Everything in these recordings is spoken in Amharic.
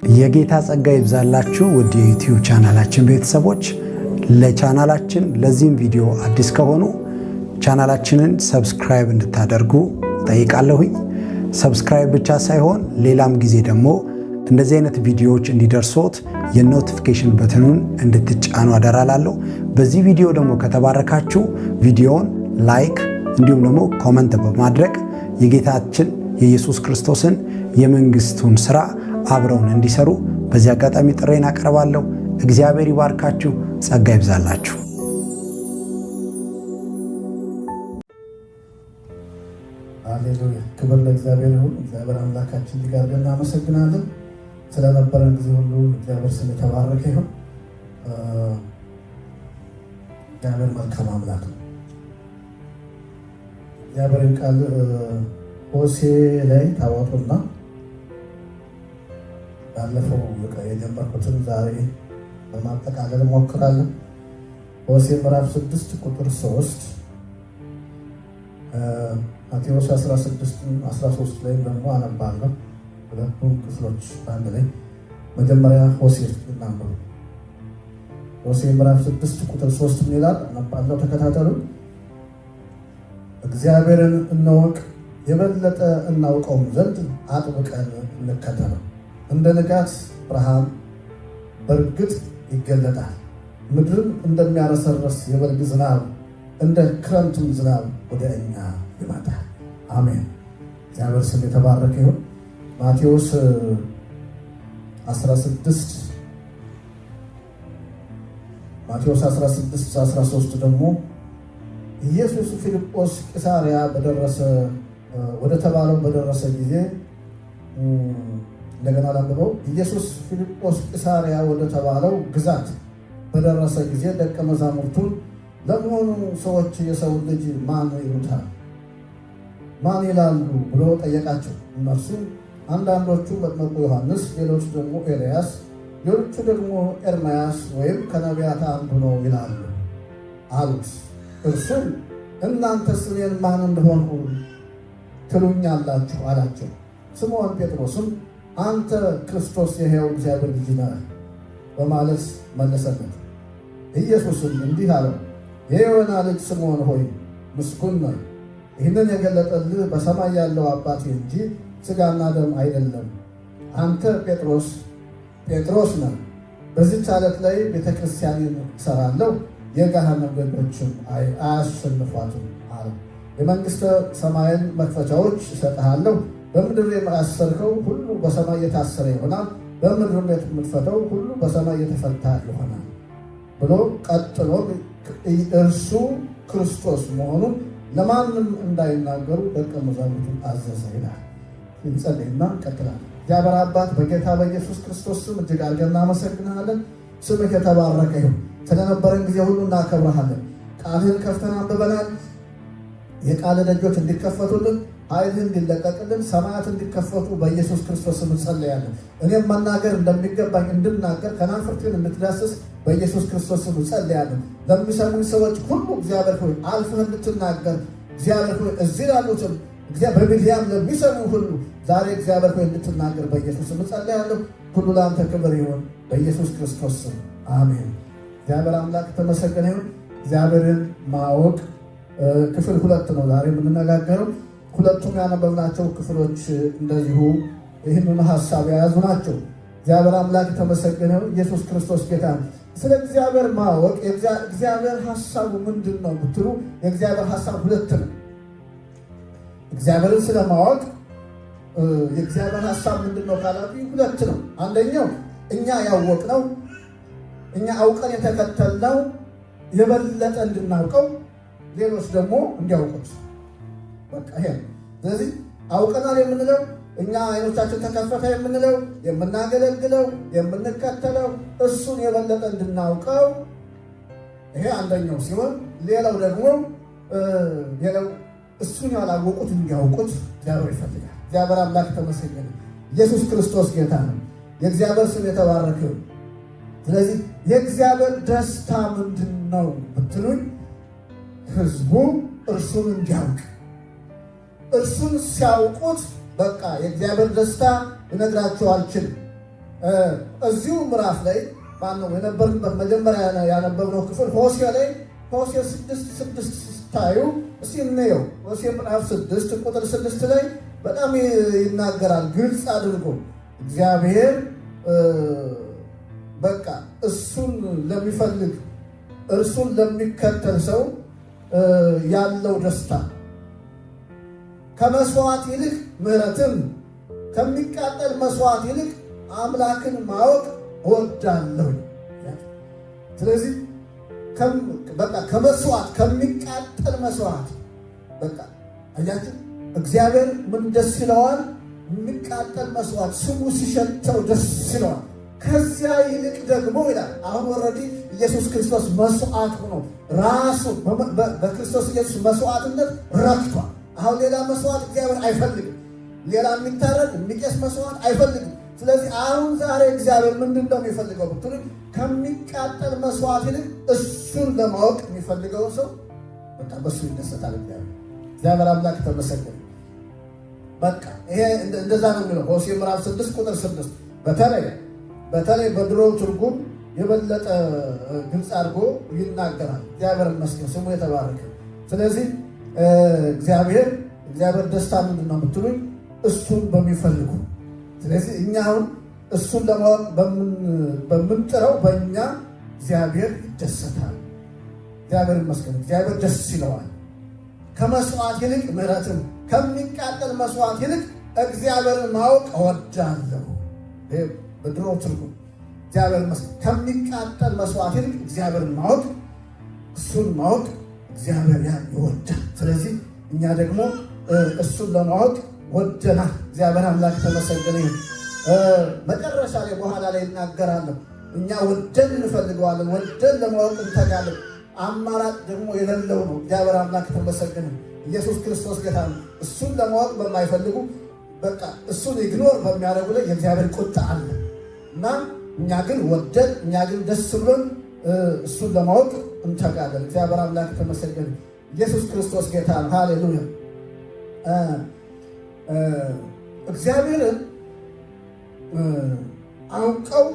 የጌታ ጸጋ ይብዛላችሁ ውድ የዩቲዩብ ቻናላችን ቤተሰቦች። ለቻናላችን ለዚህም ቪዲዮ አዲስ ከሆኑ ቻናላችንን ሰብስክራይብ እንድታደርጉ ጠይቃለሁኝ። ሰብስክራይብ ብቻ ሳይሆን ሌላም ጊዜ ደግሞ እንደዚህ አይነት ቪዲዮዎች እንዲደርሶት የኖቲፊኬሽን በተኑን እንድትጫኑ አደራላለሁ። በዚህ ቪዲዮ ደግሞ ከተባረካችሁ ቪዲዮውን ላይክ እንዲሁም ደግሞ ኮመንት በማድረግ የጌታችን የኢየሱስ ክርስቶስን የመንግስቱን ሥራ አብረውን እንዲሰሩ በዚህ አጋጣሚ ጥሬን አቀርባለሁ። እግዚአብሔር ይባርካችሁ፣ ጸጋ ይብዛላችሁ። ሃሌሉያ! ክብር ለእግዚአብሔር ይሁን። እግዚአብሔር አምላካችን ጋር እናመሰግናለን። ስለነበረን ጊዜ ሁሉ እግዚአብሔር ስም የተባረከ ይሁን። እግዚአብሔር መልካም አምላክ ነው። እግዚአብሔርን ቃል ሆሴዕ ላይ ታወጡና ባለፈው የጀመርኩትን ዛሬ በማጠቃለል እሞክራለሁ። ሆሴዕ ምዕራፍ 6 ቁጥር 3 ማቴዎስ 16-13 ላይ ደግሞ አነባለሁ። ሁለቱም ክፍሎች በአንድ ላይ መጀመሪያ ሆሴዕ እናንብብ። ሆሴዕ ምዕራፍ 6 ቁጥር 3 ምን ይላል? አነባለሁ፣ ተከታተሉ። እግዚአብሔርን እንወቅ፣ የበለጠ እናውቀውም ዘንድ አጥብቀን እንከተለው። እንደ ንጋት ብርሃን በእርግጥ ይገለጣል፣ ምድርም እንደሚያረሰርስ የበልግ ዝናብ እንደ ክረምትም ዝናብ ወደ እኛ ይመጣል። አሜን። እግዚአብሔር ስም የተባረከ ይሁን። ማቴዎስ 16-13 ደግሞ ኢየሱስ ፊልጶስ ቂሳርያ ወደ ተባለው በደረሰ ጊዜ እንደገና ላንብበው። ኢየሱስ ፊልጶስ ቂሳርያ ወደ ተባለው ግዛት በደረሰ ጊዜ ደቀ መዛሙርቱን ለመሆኑ ሰዎች የሰው ልጅ ማን ይሉታል? ማን ይላሉ ብሎ ጠየቃቸው። እነርሱም አንዳንዶቹ መጥምቁ ዮሐንስ፣ ሌሎቹ ደግሞ ኤልያስ፣ ሌሎቹ ደግሞ ኤርምያስ ወይም ከነቢያት አንዱ ነው ይላሉ አሉት። እርሱም እናንተስ እኔን ማን እንደሆንሁ ትሉኛላችሁ አላቸው። ስምዖን ጴጥሮስም አንተ ክርስቶስ የሕያው እግዚአብሔር ልጅ ነህ በማለት መለሰለት። ኢየሱስም እንዲህ አለው፣ የዮና ልጅ ስምዖን ሆይ ምስጉን ነህ፣ ይህንን የገለጠልህ በሰማይ ያለው አባቴ እንጂ ሥጋና ደም አይደለም። አንተ ጴጥሮስ ነህ፣ በዚህች ዓለት ላይ ቤተ ክርስቲያንን እሠራለሁ፣ የገሃነም ደጆችም አያሸንፏትም አለ። የመንግሥተ ሰማይን መክፈቻዎች እሰጥሃለሁ፣ በምድር የማያሰርከው ሁሉ በሰማይ የታሰረ ይሆናል፣ በምድርም የምትፈተው ሁሉ በሰማይ የተፈታ ይሆናል ብሎ ቀጥሎ እርሱ ክርስቶስ መሆኑን ለማንም እንዳይናገሩ ደቀ መዛሙርቱን አዘዘ ይላል። እንጸልይና እንቀጥላለን። እግዚአብሔር አባት በጌታ በኢየሱስ ክርስቶስ ስም እጅግ አድርገን እናመሰግናለን። ስምህ የተባረከ ይሁን። ስለነበረን ጊዜ ሁሉ እናከብረሃለን። ቃልህን ከፍተን አንብበናል። የቃል ደጆች እንዲከፈቱልን፣ ኃይልህ እንዲለቀቅልን፣ ሰማያት እንዲከፈቱ በኢየሱስ ክርስቶስ ስም እንጸልያለን። እኔም መናገር እንደሚገባኝ እንድናገር ከናፍርቴን እንድትዳስስ በኢየሱስ ክርስቶስ ስም እንጸልያለን። ለሚሰሙኝ ሰዎች ሁሉ እግዚአብሔር ሆይ አልፈህ እንድትናገር፣ እግዚአብሔር ሆይ እዚህ ላሉትም በሚዲያም ለሚሰሙ ሁሉ ዛሬ እግዚአብሔር ሆይ እንድትናገር በኢየሱስ ስም እንጸልያለሁ። ሁሉ ለአንተ ክብር ይሁን በኢየሱስ ክርስቶስ ስም አሜን። እግዚአብሔር አምላክ ተመሰገነ ይሁን። እግዚአብሔርን ማወቅ ክፍል 2 ነው ዛሬ የምንነጋገረው። ሁለቱም ያነበብናቸው ክፍሎች እንደዚሁ ይህንን ሀሳብ የያዙ ናቸው። እግዚአብሔር አምላክ ተመሰገነ ይሁን። ኢየሱስ ክርስቶስ ጌታ ነው። ስለ እግዚአብሔር ማወቅ እግዚአብሔር ሀሳቡ ምንድን ነው ብትሉ የእግዚአብሔር ሀሳብ 2 ነው። እግዚአብሔርን ስለማወቅ የእግዚአብሔር ሀሳብ ምንድን ነው ካላችሁ 2 ነው። አንደኛው እኛ ያወቅነው እኛ አውቀን የተከተልነው የበለጠ እንድናውቀው ሌሎች ደግሞ እንዲያውቁት፣ በቃ ይሄ። ስለዚህ አውቀናል የምንለው እኛ አይኖቻችን ተከፈተ የምንለው የምናገለግለው የምንከተለው እሱን የበለጠ እንድናውቀው ይሄ አንደኛው ሲሆን፣ ሌላው ደግሞ እሱን ያላወቁት እንዲያውቁት እግዚአብሔር ይፈልጋል። እግዚአብሔር አምላክ ተመሰገነ። ኢየሱስ ክርስቶስ ጌታ ነው። የእግዚአብሔር ስም የተባረከ ነው። ስለዚህ የእግዚአብሔር ደስታ ምንድን ነው ብትሉኝ ሕዝቡ እርሱን እንዲያውቅ፣ እርሱን ሲያውቁት በቃ የእግዚአብሔር ደስታ ልነግራችሁ አልችልም። እዚሁ ምዕራፍ ላይ ማነው የነበርንበት መጀመሪያ ያነበብነው ክፍል ሆሴዕ ላይ ሆሴዕ 6:6 ስታዩ እስቲ እንየው። ሆሴዕ ምዕራፍ 6 ቁጥር 6 ላይ በጣም ይናገራል ግልጽ አድርጎ እግዚአብሔር በቃ እሱን ለሚፈልግ እርሱን ለሚከተል ሰው ያለው ደስታ ከመስዋዕት ይልቅ ምሕረትን ከሚቃጠል መስዋዕት ይልቅ አምላክን ማወቅ እወዳለሁ። ስለዚህ በቃ ከመስዋዕት ከሚቃጠል መስዋዕት በቃ አያችሁ እግዚአብሔር ምን ደስ ይለዋል? የሚቃጠል መስዋዕት ስሙ ሲሸተው ደስ ይለዋል። ከዚያ ይልቅ ደግሞ ይላል አሁን ወረዲ ኢየሱስ ክርስቶስ መስዋዕት ሆኖ ራሱ በክርስቶስ ኢየሱስ መስዋዕትነት ረክቷል። አሁን ሌላ መስዋዕት እግዚአብሔር አይፈልግም። ሌላ የሚታረድ የሚቄስ መስዋዕት አይፈልግም። ስለዚህ አሁን ዛሬ እግዚአብሔር ምንድን ነው የሚፈልገው ብትሉ ከሚቃጠል መስዋዕት ይልቅ እሱን ለማወቅ የሚፈልገው ሰው በቃ በሱ ይደሰታል። እግዚአብሔር አምላክ ተመሰገነ። በቃ ይሄ እንደዛ ነው የሚለው ሆሴዕ ምዕራፍ 6 ቁጥር 6 በተለይ በድሮ ትርጉም የበለጠ ግልጽ አድርጎ ይናገራል። እግዚአብሔር ይመስገን ስሙ የተባረከ። ስለዚህ እግዚአብሔር ደስታ ምንድን ነው የምትሉኝ? እሱን በሚፈልጉ። ስለዚህ እኛ አሁን እሱን ለማወቅ በምንጥረው በእኛ እግዚአብሔር ይደሰታል። እግዚአብሔር ይመስገን። እግዚአብሔር ደስ ይለዋል። ከመስዋዕት ይልቅ ምሕረትን ከሚቃጠል መስዋዕት ይልቅ እግዚአብሔርን ማወቅ እወዳለሁ። በድሮ ትርጉም እግዚአብሔር ይመስገን። ከሚቃጠል መስዋዕት ይልቅ እግዚአብሔርን ማወቅ እሱን ማወቅ እግዚአብሔር ያን ይወዳል። ስለዚህ እኛ ደግሞ እሱን ለማወቅ ወደናል። እግዚአብሔር አምላክ ተመሰገነ ይሁን። መጨረሻ ላይ በኋላ ላይ እናገራለሁ። እኛ ወደን እንፈልገዋለን፣ ወደን ለማወቅ እንተጋለን። አማራጭ ደግሞ የሌለው ነው። እግዚአብሔር አምላክ ተመሰገነ። ኢየሱስ ክርስቶስ ጌታ ነው። እሱን ለማወቅ በማይፈልጉ በቃ እሱን ኢግኖር በሚያደርጉ ላይ የእግዚአብሔር ቁጣ አለ እና እኛ ግን ወደን እኛ ግን ደስ ብሎን እሱን ለማወቅ እንተጋለን። እግዚአብሔር አምላክ ተመሰገነ። ኢየሱስ ክርስቶስ ጌታ ነው። ሃሌሉያ። እግዚአብሔርን አውቀው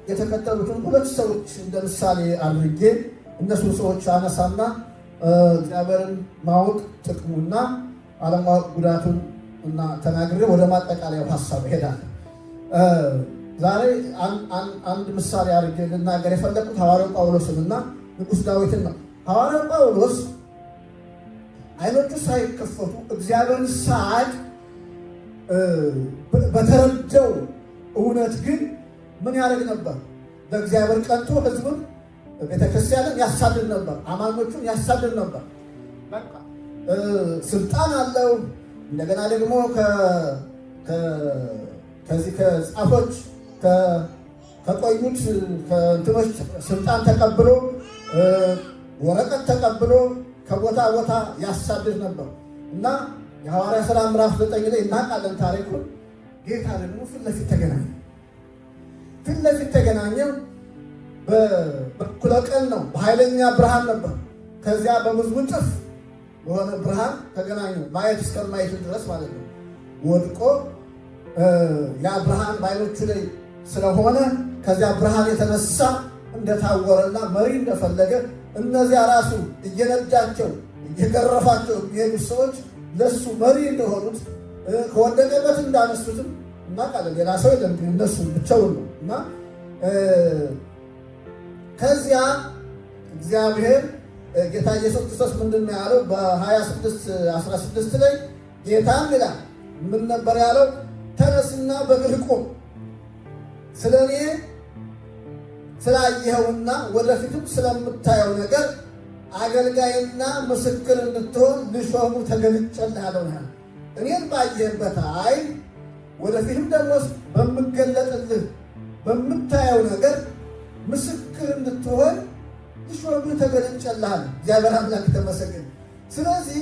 የተከተሉትን ሁለት ሰዎች እንደ ምሳሌ አድርጌ እነሱ ሰዎች አነሳና እግዚአብሔርን ማወቅ ጥቅሙና አለማወቅ ጉዳቱን እና ተናግሬ ወደ ማጠቃለያው ሀሳብ እሄዳለሁ። ዛሬ አንድ ምሳሌ አድርጌ ልናገር የፈለግኩት ሐዋርያው ጳውሎስን እና ንጉሥ ዳዊትን ነው። ሐዋርያው ጳውሎስ አይኖቹ ሳይከፈቱ እግዚአብሔርን ሳያውቅ በተረዳው እውነት ግን ምን ያደርግ ነበር? ለእግዚአብሔር ቀንቶ ሕዝቡን ቤተክርስቲያንን ያሳድድ ነበር። አማኞቹን ያሳድድ ነበር። በቃ ስልጣን አለው። እንደገና ደግሞ ከዚህ ከጻፎች ከቆዩት ከእንትኖች ስልጣን ተቀብሎ ወረቀት ተቀብሎ ከቦታ ቦታ ያሳድድ ነበር እና የሐዋርያ ሥራ ምዕራፍ 9 ላይ እናውቃለን ታሪኩን። ጌታ ደግሞ ፊት ለፊት ተገናኘው። በእኩለ ቀን ነው፣ በኃይለኛ ብርሃን ነበር። ከዚያ በብዙ እጥፍ በሆነ ብርሃን ተገናኘው፣ ማየት እስከማይችል ድረስ ማለት ነው። ወድቆ ያ ብርሃን በዓይኖቹ ላይ ስለሆነ ከዚያ ብርሃን የተነሳ እንደታወረና መሪ እንደፈለገ እነዚያ ራሱ እየነዳቸው እየገረፋቸው የሚሄዱ ሰዎች ለሱ መሪ እንደሆኑት ከወደቀበት እንዳነሱትም እናውቃለን። ሌላ ሰው የለም፣ እነሱ ብቻውን ነው እና ከዚያ እግዚአብሔር ጌታ ኢየሱስ ክርስቶስ ምንድን ነው ያለው? በ26:16 ላይ ጌታም ይላል ምን ነበር ያለው? ተነስና በእግርህ ቁም፣ ስለ እኔ ስላየኸውና ወደፊትም ስለምታየው ነገር አገልጋይና ምስክር እንድትሆን ልሾሙ ተገልጬልሃለሁ። እኔን ባየህበት ዓይን ወደፊትም ደግሞ በምገለጥልህ በምታየው ነገር ምስክር እንድትሆን ልሾሙ ተገልጬልሃለሁ። እግዚአብሔር አምላክ ተመሰገነ። ስለዚህ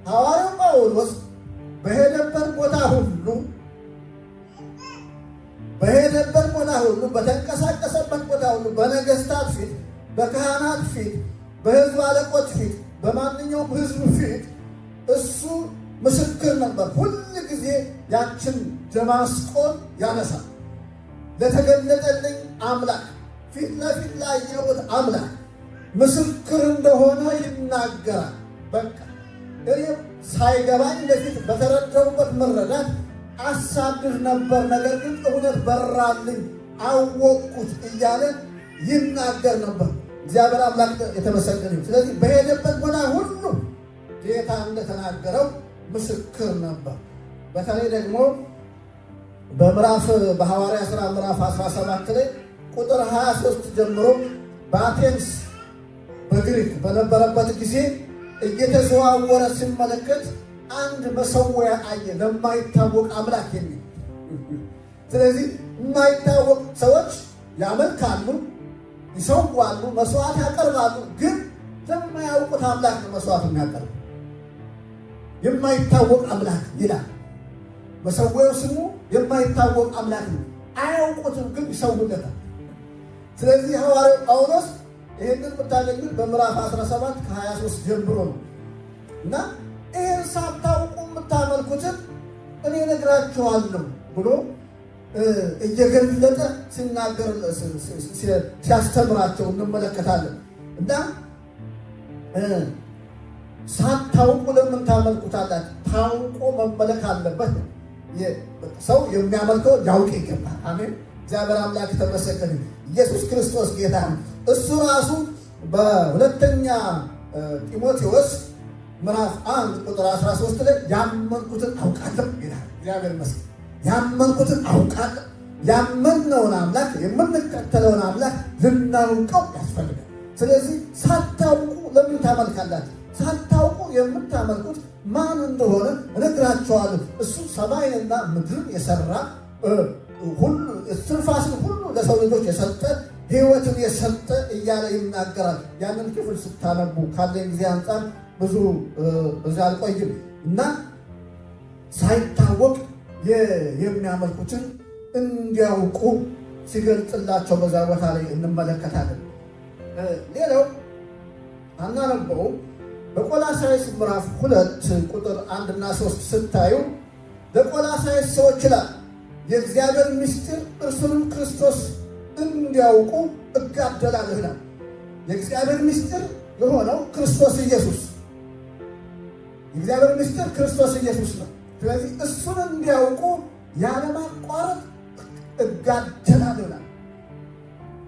ሐዋርያው ጳውሎስ በሄደበት ቦታ ሁሉ በተንቀሳቀሰበት ቦታ ሁሉ በነገስታት ፊት፣ በካህናት ፊት፣ በሕዝብ አለቆች ፊት፣ በማንኛውም ሕዝብ ፊት እሱ ምስክር ነበር። ሁል ጊዜ ያችን ደማስቆን ያነሳል። ለተገለጠልኝ አምላክ ፊት ለፊት ላየሁት አምላክ ምስክር እንደሆነ ይናገራል። በቃ እኔም ሳይገባኝ በፊት በተረዳሁበት መረዳት አሳድር ነበር፣ ነገር ግን እውነት በራልኝ አወቅኩት እያለ ይናገር ነበር። እግዚአብሔር አምላክ የተመሰገነ ይሁን። ስለዚህ በሄደበት ቦታ ሁሉ ጌታ እንደተናገረው ምስክር ነበር። በተለይ ደግሞ በሐዋርያ ሥራ ምዕራፍ 17 ላይ ቁጥር 23 ጀምሮ በአቴንስ በግሪክ በነበረበት ጊዜ እየተዘዋወረ ሲመለከት አንድ መሠዊያ አየ፣ ለማይታወቅ አምላክ የሚል። ስለዚህ የማይታወቅ ሰዎች ያመልካሉ፣ ይሰዋሉ፣ መስዋዕት ያቀርባሉ። ግን ለማያውቁት አምላክ ነው መስዋዕት የሚያቀርቡ። የማይታወቅ አምላክ ይላል። መሠዊያው ስሙ የማይታወቅ አምላክ ነው። አያውቁትም፣ ግን ይሰውለታል። ስለዚህ ሐዋርያው ጳውሎስ ይህንን የምታገኙት በምዕራፍ 17 ከ23 ጀምሮ ነው እና ይህን ሳታውቁ የምታመልኩትን እኔ እነግራችኋለሁ ብሎ እየገለጠ ሲናገር ሲያስተምራቸው እንመለከታለን። እና ሳታውቁ ለምን ታመልኩታላችሁ? ታውቆ መመለክ አለበት። ሰው የሚያመልከው ያውቅ ይገባል። አሜን። እግዚአብሔር አምላክ ተመሰገነ። ኢየሱስ ክርስቶስ ጌታ ነው። እሱ ራሱ በሁለተኛ ጢሞቴዎስ ምዕራፍ 1 ቁጥር 13 ላይ ያመንኩትን አውቃለሁ ይላል። እግዚአብሔር ይመስገን። ያመንኩትን አውቃለሁ። ያመንነውን አምላክ የምንከተለውን አምላክ ልናውቀው ያስፈልጋል። ስለዚህ ሳታውቁ ለምን ታመልካላችሁ? ሳታውቁ የምታመልኩት ማን እንደሆነ እነግራቸዋለሁ። እሱ ሰማይንና ምድርን የሰራ ሁሉ እስትንፋስን ሁሉ ለሰው ልጆች የሰጠ ሕይወትን የሰጠ እያለ ይናገራል። ያንን ክፍል ስታነቡ ካለኝ ጊዜ አንጻር ብዙ አልቆይም እና ሳይታወቅ የሚያመልኩትን እንዲያውቁ ሲገልጽላቸው በዛ ቦታ ላይ እንመለከታለን። ሌላው አናነበው በቆላሳይስ ምዕራፍ 2 ቁጥር 1 እና 3 ስታዩ ለቆላሳይስ ሰዎች ይላል የእግዚአብሔር ምስጢር እርሱንም ክርስቶስ እንዲያውቁ እጋደላለሁ ይላል። የእግዚአብሔር ምስጢር የሆነው ክርስቶስ ኢየሱስ፣ የእግዚአብሔር ምስጢር ክርስቶስ ኢየሱስ ነው። ስለዚህ እሱን እንዲያውቁ ያለማቋረጥ እጋደላለሁ ይላል።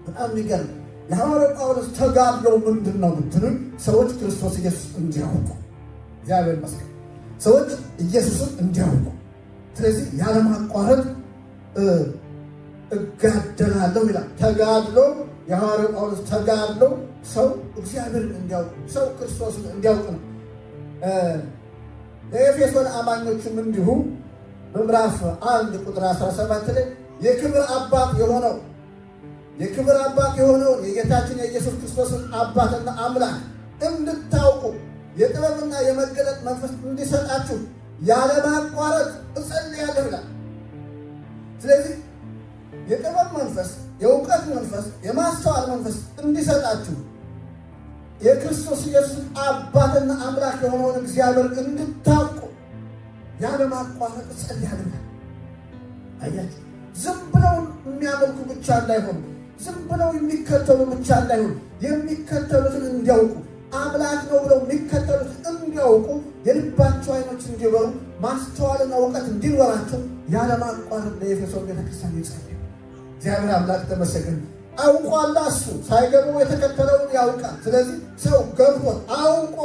በጣም የሚገርም የሐዋርያው ጳውሎስ ተጋድሎው ምንድን ነው ብትሉኝ፣ ሰዎች ክርስቶስ ኢየሱስ እንዲያውቁ፣ እግዚአብሔር ይመስገን፣ ሰዎች ኢየሱስን እንዲያውቁ። ስለዚህ ያለማቋረጥ እጋደላለሁ ይላል። ተጋድሎ የሐዋርያው ጳውሎስ ተጋድሎ ሰው እግዚአብሔርን እንዲያውቁ፣ ሰው ክርስቶስን እንዲያውቅ ነው። ለኤፌሶን አማኞችም እንዲሁ በምዕራፍ 1 ቁጥር 17 ላይ የክብር አባት የሆነውን የጌታችን የኢየሱስ ክርስቶስን አባትና አምላክ እንድታውቁ የጥበብና የመገለጥ መንፈስ እንዲሰጣችሁ ያለማቋረጥ እጸልያለሁ ይላል። ስለዚህ የጥበብ መንፈስ፣ የእውቀት መንፈስ፣ የማስተዋል መንፈስ እንዲሰጣችሁ የክርስቶስ ኢየሱስ አባትና አምላክ የሆነውን እግዚአብሔር እንድታውቁ ያለማቋረጥ እጸልያለሁ። አያችሁ፣ ዝም ብለው የሚያመልኩ ብቻ እንዳይሆኑ፣ ዝም ብለው የሚከተሉ ብቻ እንዳይሆኑ፣ የሚከተሉትን እንዲያውቁ፣ አምላክ ነው ብለው የሚከተሉትን እንዲያውቁ፣ የልባቸው ዓይኖች እንዲበሩ፣ ማስተዋልና እውቀት እንዲኖራቸው ያለማቋረጥ ለኤፌሶን ቤተክርስቲያን ይጸልዩ። እግዚአብሔር አምላክ ተመሰገነ። አውቋላ፣ እሱ ሳይገባው የተከተለውን ያውቃል። ስለዚህ ሰው ገብቶት አውቆ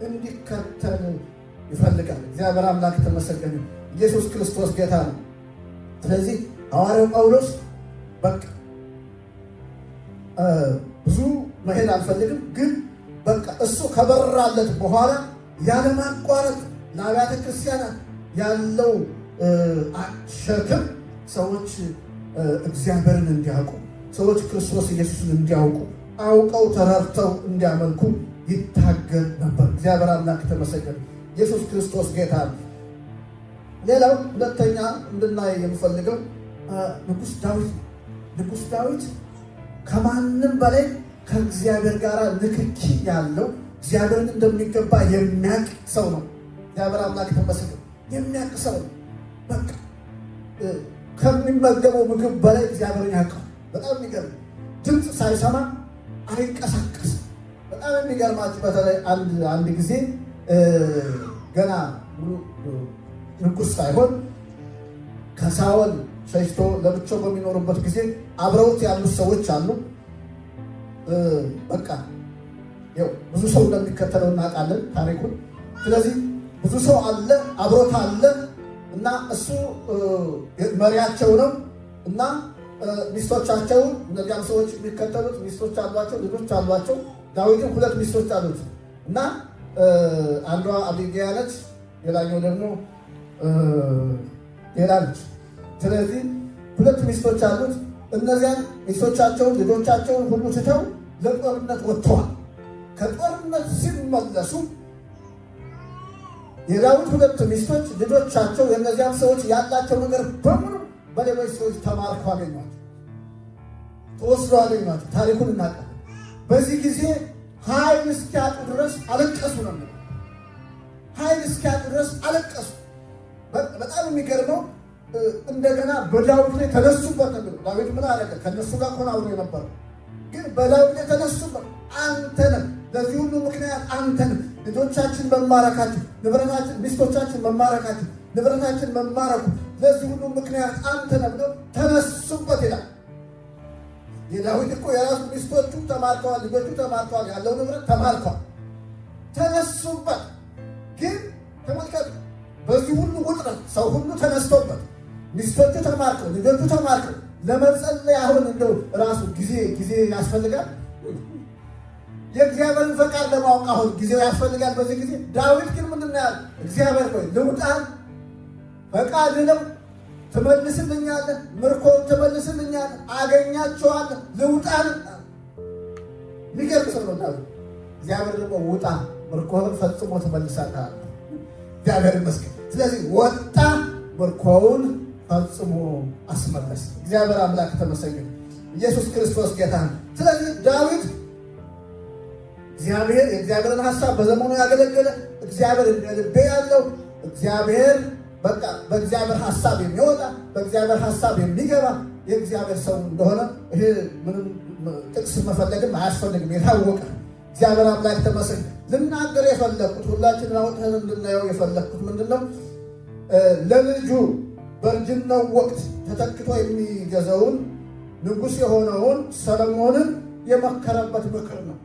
እንዲከተል ይፈልጋል። እግዚአብሔር አምላክ ተመሰገነ። ኢየሱስ ክርስቶስ ጌታ ነው። ስለዚህ ሐዋርያው ጳውሎስ በቃ ብዙ መሄድ አልፈልግም፣ ግን በቃ እሱ ከበራለት በኋላ ያለማቋረጥ ለአብያተ ክርስቲያናት ያለው ሸክም ሰዎች እግዚአብሔርን እንዲያውቁ፣ ሰዎች ክርስቶስ ኢየሱስን እንዲያውቁ፣ አውቀው ተረድተው እንዲያመልኩ ይታገል ነበር። እግዚአብሔር አምላክ ተመሰገነ። ኢየሱስ ክርስቶስ ጌታ ነው። ሌላው ሁለተኛ እንድናይ የምፈልገው ንጉሥ ዳዊት ነው። ንጉሥ ዳዊት ከማንም በላይ ከእግዚአብሔር ጋር ንክኪ ያለው እግዚአብሔርን እንደሚገባ የሚያውቅ ሰው ነው። እግዚአብሔር አምላክ ተመስገን። የሚያውቅ ሰው ነው። በቃ ከሚመገበው ምግብ በላይ እግዚአብሔርን ያውቀዋል። በጣም የሚገርም ድምፅ ሳይሰማ አይንቀሳቀስም። በጣም የሚገርማችሁ በተለይ አንድ ጊዜ ገና ንጉሥ ሳይሆን ከሳኦል ሸሽቶ ለብቻው በሚኖርበት ጊዜ አብረውት ያሉት ሰዎች አሉ። በቃ ያው ብዙ ሰው እንደሚከተለው እናውቃለን ታሪኩን። ስለዚህ ብዙ ሰው አለ፣ አብሮት አለ እና እሱ መሪያቸው ነው እና ሚስቶቻቸውን እነዚያም ሰዎች የሚከተሉት ሚስቶች አሏቸው፣ ልጆች አሏቸው። ዳዊትም 2 ሚስቶች አሉት እና አንዷ አቢግያ ነች፣ ሌላኛው ደግሞ ሌላ ነች። ስለዚህ 2 ሚስቶች አሉት። እነዚያን ሚስቶቻቸውን ልጆቻቸውን ሁሉ ትተው ለጦርነት ወጥተዋል። ከጦርነት ሲመለሱ የዳዊት 2 ሚስቶች ልጆቻቸው የእነዚያም ሰዎች ያላቸው ነገር በሙሉ በሌሎች ሰዎች ተማርኮ አገኟቸው፣ ተወስዶ አገኟቸው። ታሪኩን እናውቃለን። በዚህ ጊዜ ኃይል እስኪያጡ ድረስ አለቀሱ ነው። ኃይል እስኪያጡ ድረስ አለቀሱ። በጣም የሚገርመው እንደገና በዳዊት ላይ ተነሱበት ነው። ዳዊት ምን አደረገ? ከነሱ ጋር ሆነ አብሮ የነበረው ግን በዳዊት ላይ ተነሱበት። አንተ ነህ ለዚህ ሁሉ ምክንያት አንተ ነህ። ልጆቻችን መማረካችን፣ ንብረታችን፣ ሚስቶቻችን መማረካችን፣ ንብረታችን መማረኩ ለዚህ ሁሉ ምክንያት አንተ ነህ ብለው ተነሱበት ይላል። የዳዊት እኮ የራሱ ሚስቶቹ ተማርከዋል፣ ልጆቹ ተማርከዋል፣ ያለው ንብረት ተማርከዋል። ተነሱበት። ግን ተመልከቱ፣ በዚህ ሁሉ ውጥረት ሰው ሁሉ ተነስቶበት፣ ሚስቶቹ ተማርከው፣ ልጆቹ ተማርከው ለመጸለይ አሁን እንደው ራሱ ጊዜ ያስፈልጋል። የእግዚአብሔርን ፈቃድ ለማወቅ አሁን ጊዜው ያስፈልጋል። በዚህ ጊዜ ዳዊት ግን ምንድን ነው ያለው? እግዚአብሔር ሆይ ልውጣን፣ ፈቃድ ነው፣ ትመልስልኛለህ፣ ምርኮውን ትመልስልኛለህ፣ አገኛቸዋለህ፣ ልውጣን። የሚገርም ሰው ነው ዳዊት። እግዚአብሔር ደግሞ ውጣ፣ ምርኮውን ፈጽሞ ትመልሳለህ አለ። እግዚአብሔር ይመስገን። ስለዚህ ወጣ፣ ምርኮውን ፈጽሞ አስመለሰ። እግዚአብሔር አምላክ ተመሰገነ። ኢየሱስ ክርስቶስ ጌታ ነው። ስለዚህ ዳዊት የእግዚአብሔርን ሐሳብ በዘመኑ ያገለገለ እግዚአብሔር እንደ ልቤ ያለው እግዚአብሔር በቃ በእግዚአብሔር ሐሳብ የሚወጣ በእግዚአብሔር ሐሳብ የሚገባ የእግዚአብሔር ሰው እንደሆነ ይሄ ምንም ጥቅስ መፈለግም አያስፈልግም፣ የታወቀ እግዚአብሔር አምላክ ተመሰገነ። ልናገር የፈለግኩት ሁላችንን አውጥተን እንድናየው የፈለግኩት ምንድን ነው? ለልጁ በእርጅናው ወቅት ተተክቶ የሚገዛውን ንጉሥ የሆነውን ሰሎሞንን የመከረበት ምክር ነው።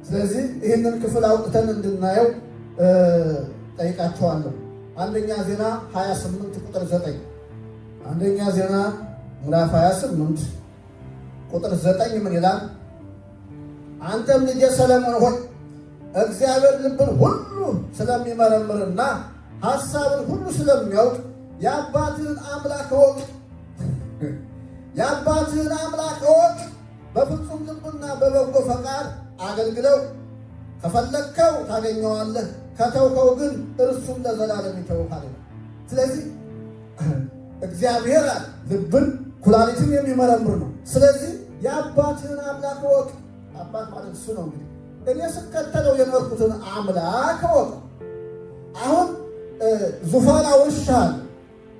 ስለዚህ ይህንን ክፍል አውጥተን እንድናየው ጠይቃቸዋለሁ። አንደኛ ዜና 28 ቁጥር 9 አንደኛ ዜና ምዕራፍ 28 ቁጥር 9 ምን ይላል? አንተም ልጄ ሰሎሞን ሆይ እግዚአብሔር ልብን ሁሉ ስለሚመረምርና ሐሳብን ሁሉ ስለሚያውቅ የአባትህን አምላክ እወቅ። የአባትህን አምላክ እወቅ፣ በፍጹም ልብና በበጎ ፈቃድ አገልግለው። ከፈለግከው ታገኘዋለህ፣ ከተውከው ግን እርሱም ለዘላለም ይተውሃል። ስለዚህ እግዚአብሔር ልብን ኩላሊትን የሚመረምር ነው። ስለዚህ የአባትህን አምላክ እወቅ። አባት ማለት እሱ ነው። እንግዲህ እኔ ስከተለው የኖርኩትን አምላክ እወቅ። አሁን ዙፋን አውርሻለሁ።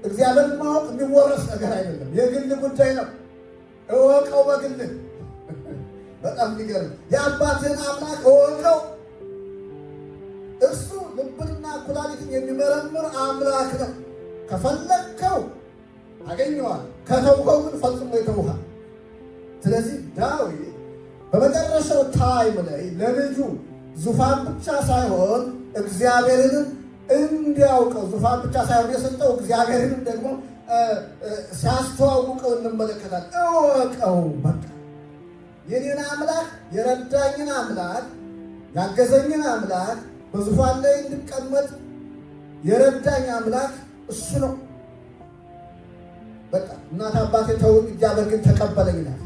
እግዚአብሔርን ማወቅ የሚወረስ ነገር አይደለም፣ የግል ጉዳይ ነው። እወቀው በግልህ። በጣም የሚገርም የአባትህን አምላክ እወቀው። እሱ ልብንና ኩላሊትን የሚመረምር አምላክ ነው። ከፈለግከው አገኘዋል፣ ከተውከው ግን ፈጽሞ ይተውሃል። ስለዚህ ዳዊት በመጨረሻው ታይም ላይ ለልጁ ዙፋን ብቻ ሳይሆን እግዚአብሔርንም እንዲያውቀው ዙፋን ብቻ ሳይሆን የሰጠው እግዚአብሔርንም ደግሞ ሲያስተዋውቀው እንመለከታለን። እወቀው፣ በቃ የኔን አምላክ የረዳኝን አምላክ ያገዘኝን አምላክ በዙፋን ላይ እንድቀመጥ የረዳኝ አምላክ እሱ ነው። በቃ እናት አባቴ ተውኝ፣ እግዚአብሔር ግን ተቀበለኝ ይላል።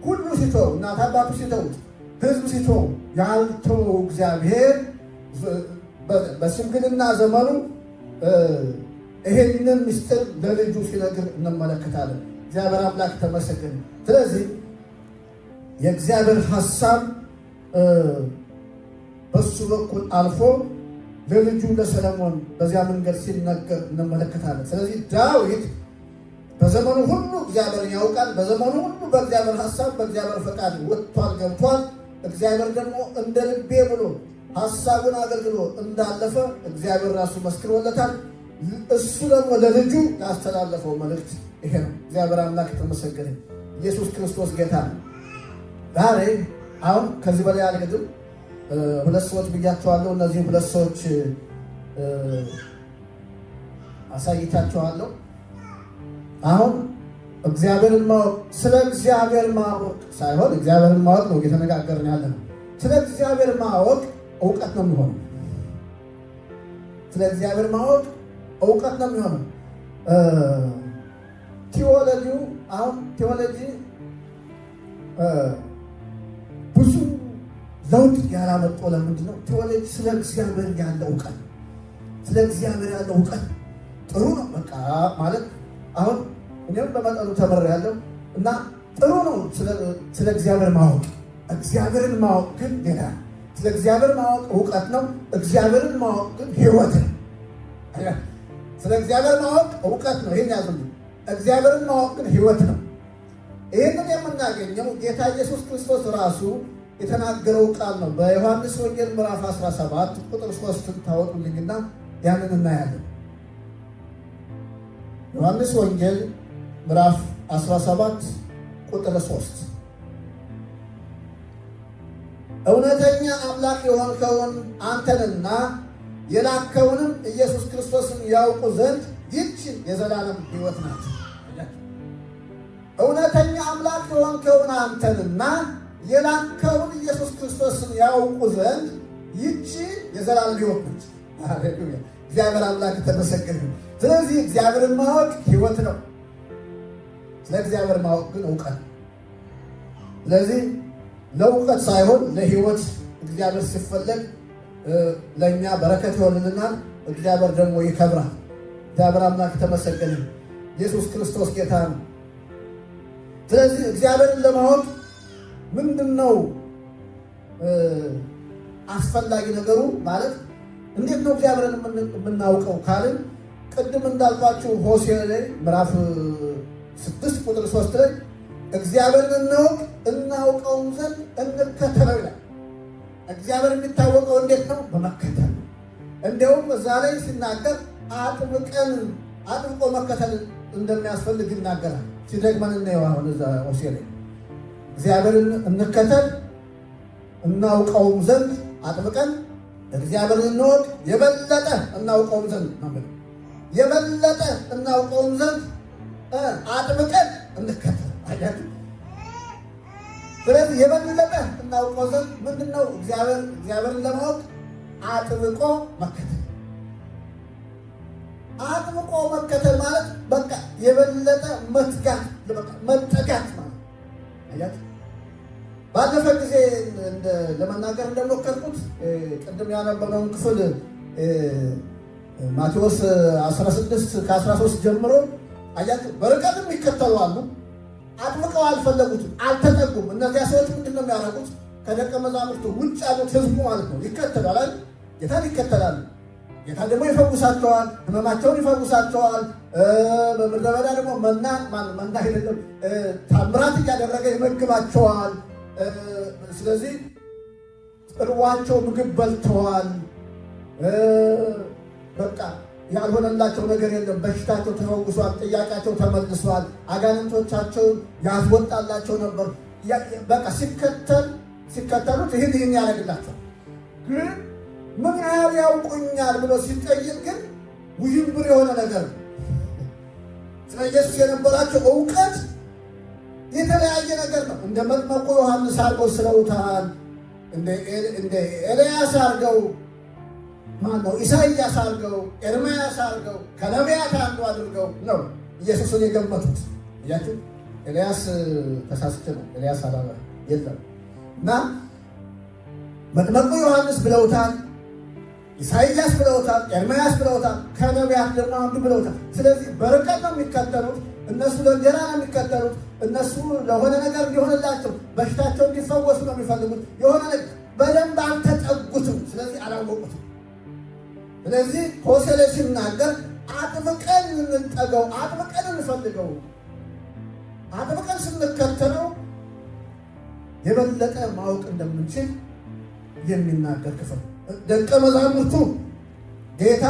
ሁሉ ሲተው፣ እናት አባቱ ሲተውት፣ ሕዝብ ሲተው፣ ያልተወው እግዚአብሔር በሽምግልና ዘመኑ ይሄንን ምስጢር ለልጁ ሲነግር እንመለከታለን። እግዚአብሔር አምላክ ተመሰገነ። ስለዚህ የእግዚአብሔር ሐሳብ በሱ በኩል አልፎ ለልጁ ለሰሎሞን በዚያ መንገድ ሲነገር እንመለከታለን። ስለዚህ ዳዊት በዘመኑ ሁሉ እግዚአብሔርን ያውቃል። በዘመኑ ሁሉ በእግዚአብሔር ሐሳብ በእግዚአብሔር ፈቃድ ወጥቷል ገብቷል። እግዚአብሔር ደግሞ እንደ ልቤ ብሎ ሐሳቡን አገልግሎ እንዳለፈ እግዚአብሔር ራሱ መስክሮለታል። እሱ ደግሞ ለልጁ ያስተላለፈው መልእክት ይሄ ነው። እግዚአብሔር አምላክ የተመሰገነ ኢየሱስ ክርስቶስ ጌታ ነው። ዛሬ አሁን ከዚህ በላይ አልሄድም። ሁለት ሰዎች ብያቸዋለሁ። እነዚህ ሁለት ሰዎች አሳይታቸዋለሁ። አሁን እግዚአብሔርን ማወቅ ስለ እግዚአብሔር ማወቅ ሳይሆን እግዚአብሔርን ማወቅ ነው እየተነጋገርን ያለ ነው። ስለ እግዚአብሔር ማወቅ እውቀት ነው የሚሆነው። ስለ እግዚአብሔር ማወቅ እውቀት ነው የሚሆነው። ቴዎሎጂው አሁን ቴዎሎጂ ብዙ ለውጥ ያላመጣው ለምንድን ነው? ቴዎሎጂ ስለ እግዚአብሔር ያለ እውቀት ስለ እግዚአብሔር ያለ እውቀት ጥሩ ነው። በቃ ማለት አሁን እኔም በመጠኑ ተምሬያለሁ እና ጥሩ ነው ስለ እግዚአብሔር ማወቅ። እግዚአብሔርን ማወቅ ግን ሌላ ነው። ስለ እግዚአብሔር ማወቅ እውቀት ነው። እግዚአብሔርን ማወቅ ግን ሕይወት ነው። ስለ እግዚአብሔር ማወቅ እውቀት ነው። ይሄን ያዙልኝ። እግዚአብሔርን ማወቅ ግን ሕይወት ነው። ይህንን የምናገኘው ጌታ ኢየሱስ ክርስቶስ ራሱ የተናገረው ቃል ነው። በዮሐንስ ወንጌል ምዕራፍ 17 ቁጥር 3 ታወጡልኝና ያንን እናያለን። ዮሐንስ ወንጌል ምዕራፍ 17 ቁጥር 3 እውነተኛ አምላክ የሆንከውን አንተንና የላከውንም ኢየሱስ ክርስቶስን ያውቁ ዘንድ ይህች የዘላለም ሕይወት ናት። እውነተኛ አምላክ የሆንከውን አንተንና የላከውን ኢየሱስ ክርስቶስን ያውቁ ዘንድ ይህች የዘላለም ሕይወት ናት። ሃሌሉያ! እግዚአብሔር አምላክ ተመሰገነ። ስለዚህ እግዚአብሔርን ማወቅ ሕይወት ነው። ስለ እግዚአብሔር ማወቅ ግን እውቀት ነው። ስለዚህ ለእውቀት ሳይሆን ለሕይወት እግዚአብሔር ሲፈለግ ለእኛ በረከት ይሆንልናል። እግዚአብሔር ደግሞ ይከብራል። እግዚአብሔር አምላክ ተመሰገነ። ኢየሱስ ክርስቶስ ጌታ ነው። ስለዚህ እግዚአብሔርን ለማወቅ ምንድን ነው አስፈላጊ ነገሩ? ማለት እንዴት ነው እግዚአብሔርን የምናውቀው ካልን ቅድም እንዳልኳችሁ ሆሴዕ ላይ ምዕራፍ 6 ቁጥር 3 ላይ እግዚአብሔርን እናውቀውም ዘንድ እንከተለው ይላል። እግዚአብሔር የሚታወቀው እንዴት ነው? በመከተል። እንዲያውም እዛ ላይ ሲናገር አጥብቆ መከተል እንደሚያስፈልግ ይናገራል። ሲደግመን እናየው። አሁን እዛ ሆሴዕ ላይ እግዚአብሔርን እንከተል እናውቀውም ዘንድ አጥብቀን እግዚአብሔርን እንወቅ የበለጠ እናውቀውም ዘንድ ነው። የበለጠ እናውቀውም ዘንድ አጥብቀን እንከተል። አያችሁ? ስለዚህ የበለጠ እናውቀው ዘንድ ምንድነው? እግዚአብሔርን ለማወቅ አጥብቆ መከተል። አጥብቆ መከተል ማለት በቃ የበለጠ መትጋት፣ መጠጋት ማለት አያችሁ? ባለፈ ጊዜ ለመናገር እንደሞከርኩት ቅድም ያነበብነውን ክፍል ማቴዎስ 16 ከ13 ጀምሮ አያችሁ? በርቀትም ይከተሉ አሉ። አጥብቀው አልፈለጉትም፣ አልተጠጉም። እነዚያ ሰዎች ምንድን ነው የሚያደርጉት? ከደቀ መዛሙርቱ ውጭ ያሉት ህዝቡ ማለት ነው ይከተላል። ጌታን ይከተላሉ። ጌታ ደግሞ ይፈውሳቸዋል፣ ህመማቸውን ይፈውሳቸዋል። በምድረ በዳ ደግሞ መና ሄደለም ታምራት እያደረገ ይመግባቸዋል። ስለዚህ እርዋቸው ምግብ በልተዋል። በቃ ያልሆነላቸው ነገር የለም። በሽታቸው ተፈውሷል። ጥያቄያቸው ተመልሷል። አጋንንቶቻቸውን ያስወጣላቸው ነበር። በቃ ሲከተሉት ይህን ያደርግላቸው። ግን ምን ያህል ያውቁኛል ብሎ ሲጠይቅ ግን ውዥንብር የሆነ ነገር ነው። ስለ ኢየሱስ የነበራቸው እውቀት የተለያየ ነገር ነው። እንደ መጥምቁ ዮሐንስ አድርገው ስለውታል። እንደ ኤልያስ አድርገው ማነው ኢሳይያስ አድርገው ኤርምያስ አድርገው ከነቢያት አንዱ አድርገው ነው ኢየሱስን የገመቱት። እያችሁ ኤልያስ ተሳስቼ ነው። ኤልያስ አላለ የለም እና መጥምቁ ዮሐንስ ብለውታል፣ ኢሳይያስ ብለውታል፣ ኤርምያስ ብለውታል፣ ከነቢያት ደግሞ አንዱ ብለውታል። ስለዚህ በርቀት ነው የሚከተሉት። እነሱ ለእንጀራ ነው የሚከተሉት። እነሱ ለሆነ ነገር እንዲሆንላቸው በሽታቸው እንዲፈወሱ ነው የሚፈልጉት። የሆነ ነገር በደንብ አልተጠጉትም። ስለዚህ አላወቁትም። ስለዚህ ሆሴዕ ላይ ሲናገር አጥብቀን እንጠገው፣ አጥብቀን እንፈልገው። አጥብቀን ስንከተለው የበለጠ ማወቅ እንደምንችል የሚናገር ክፍል። ደቀ መዛሙርቱ ጌታ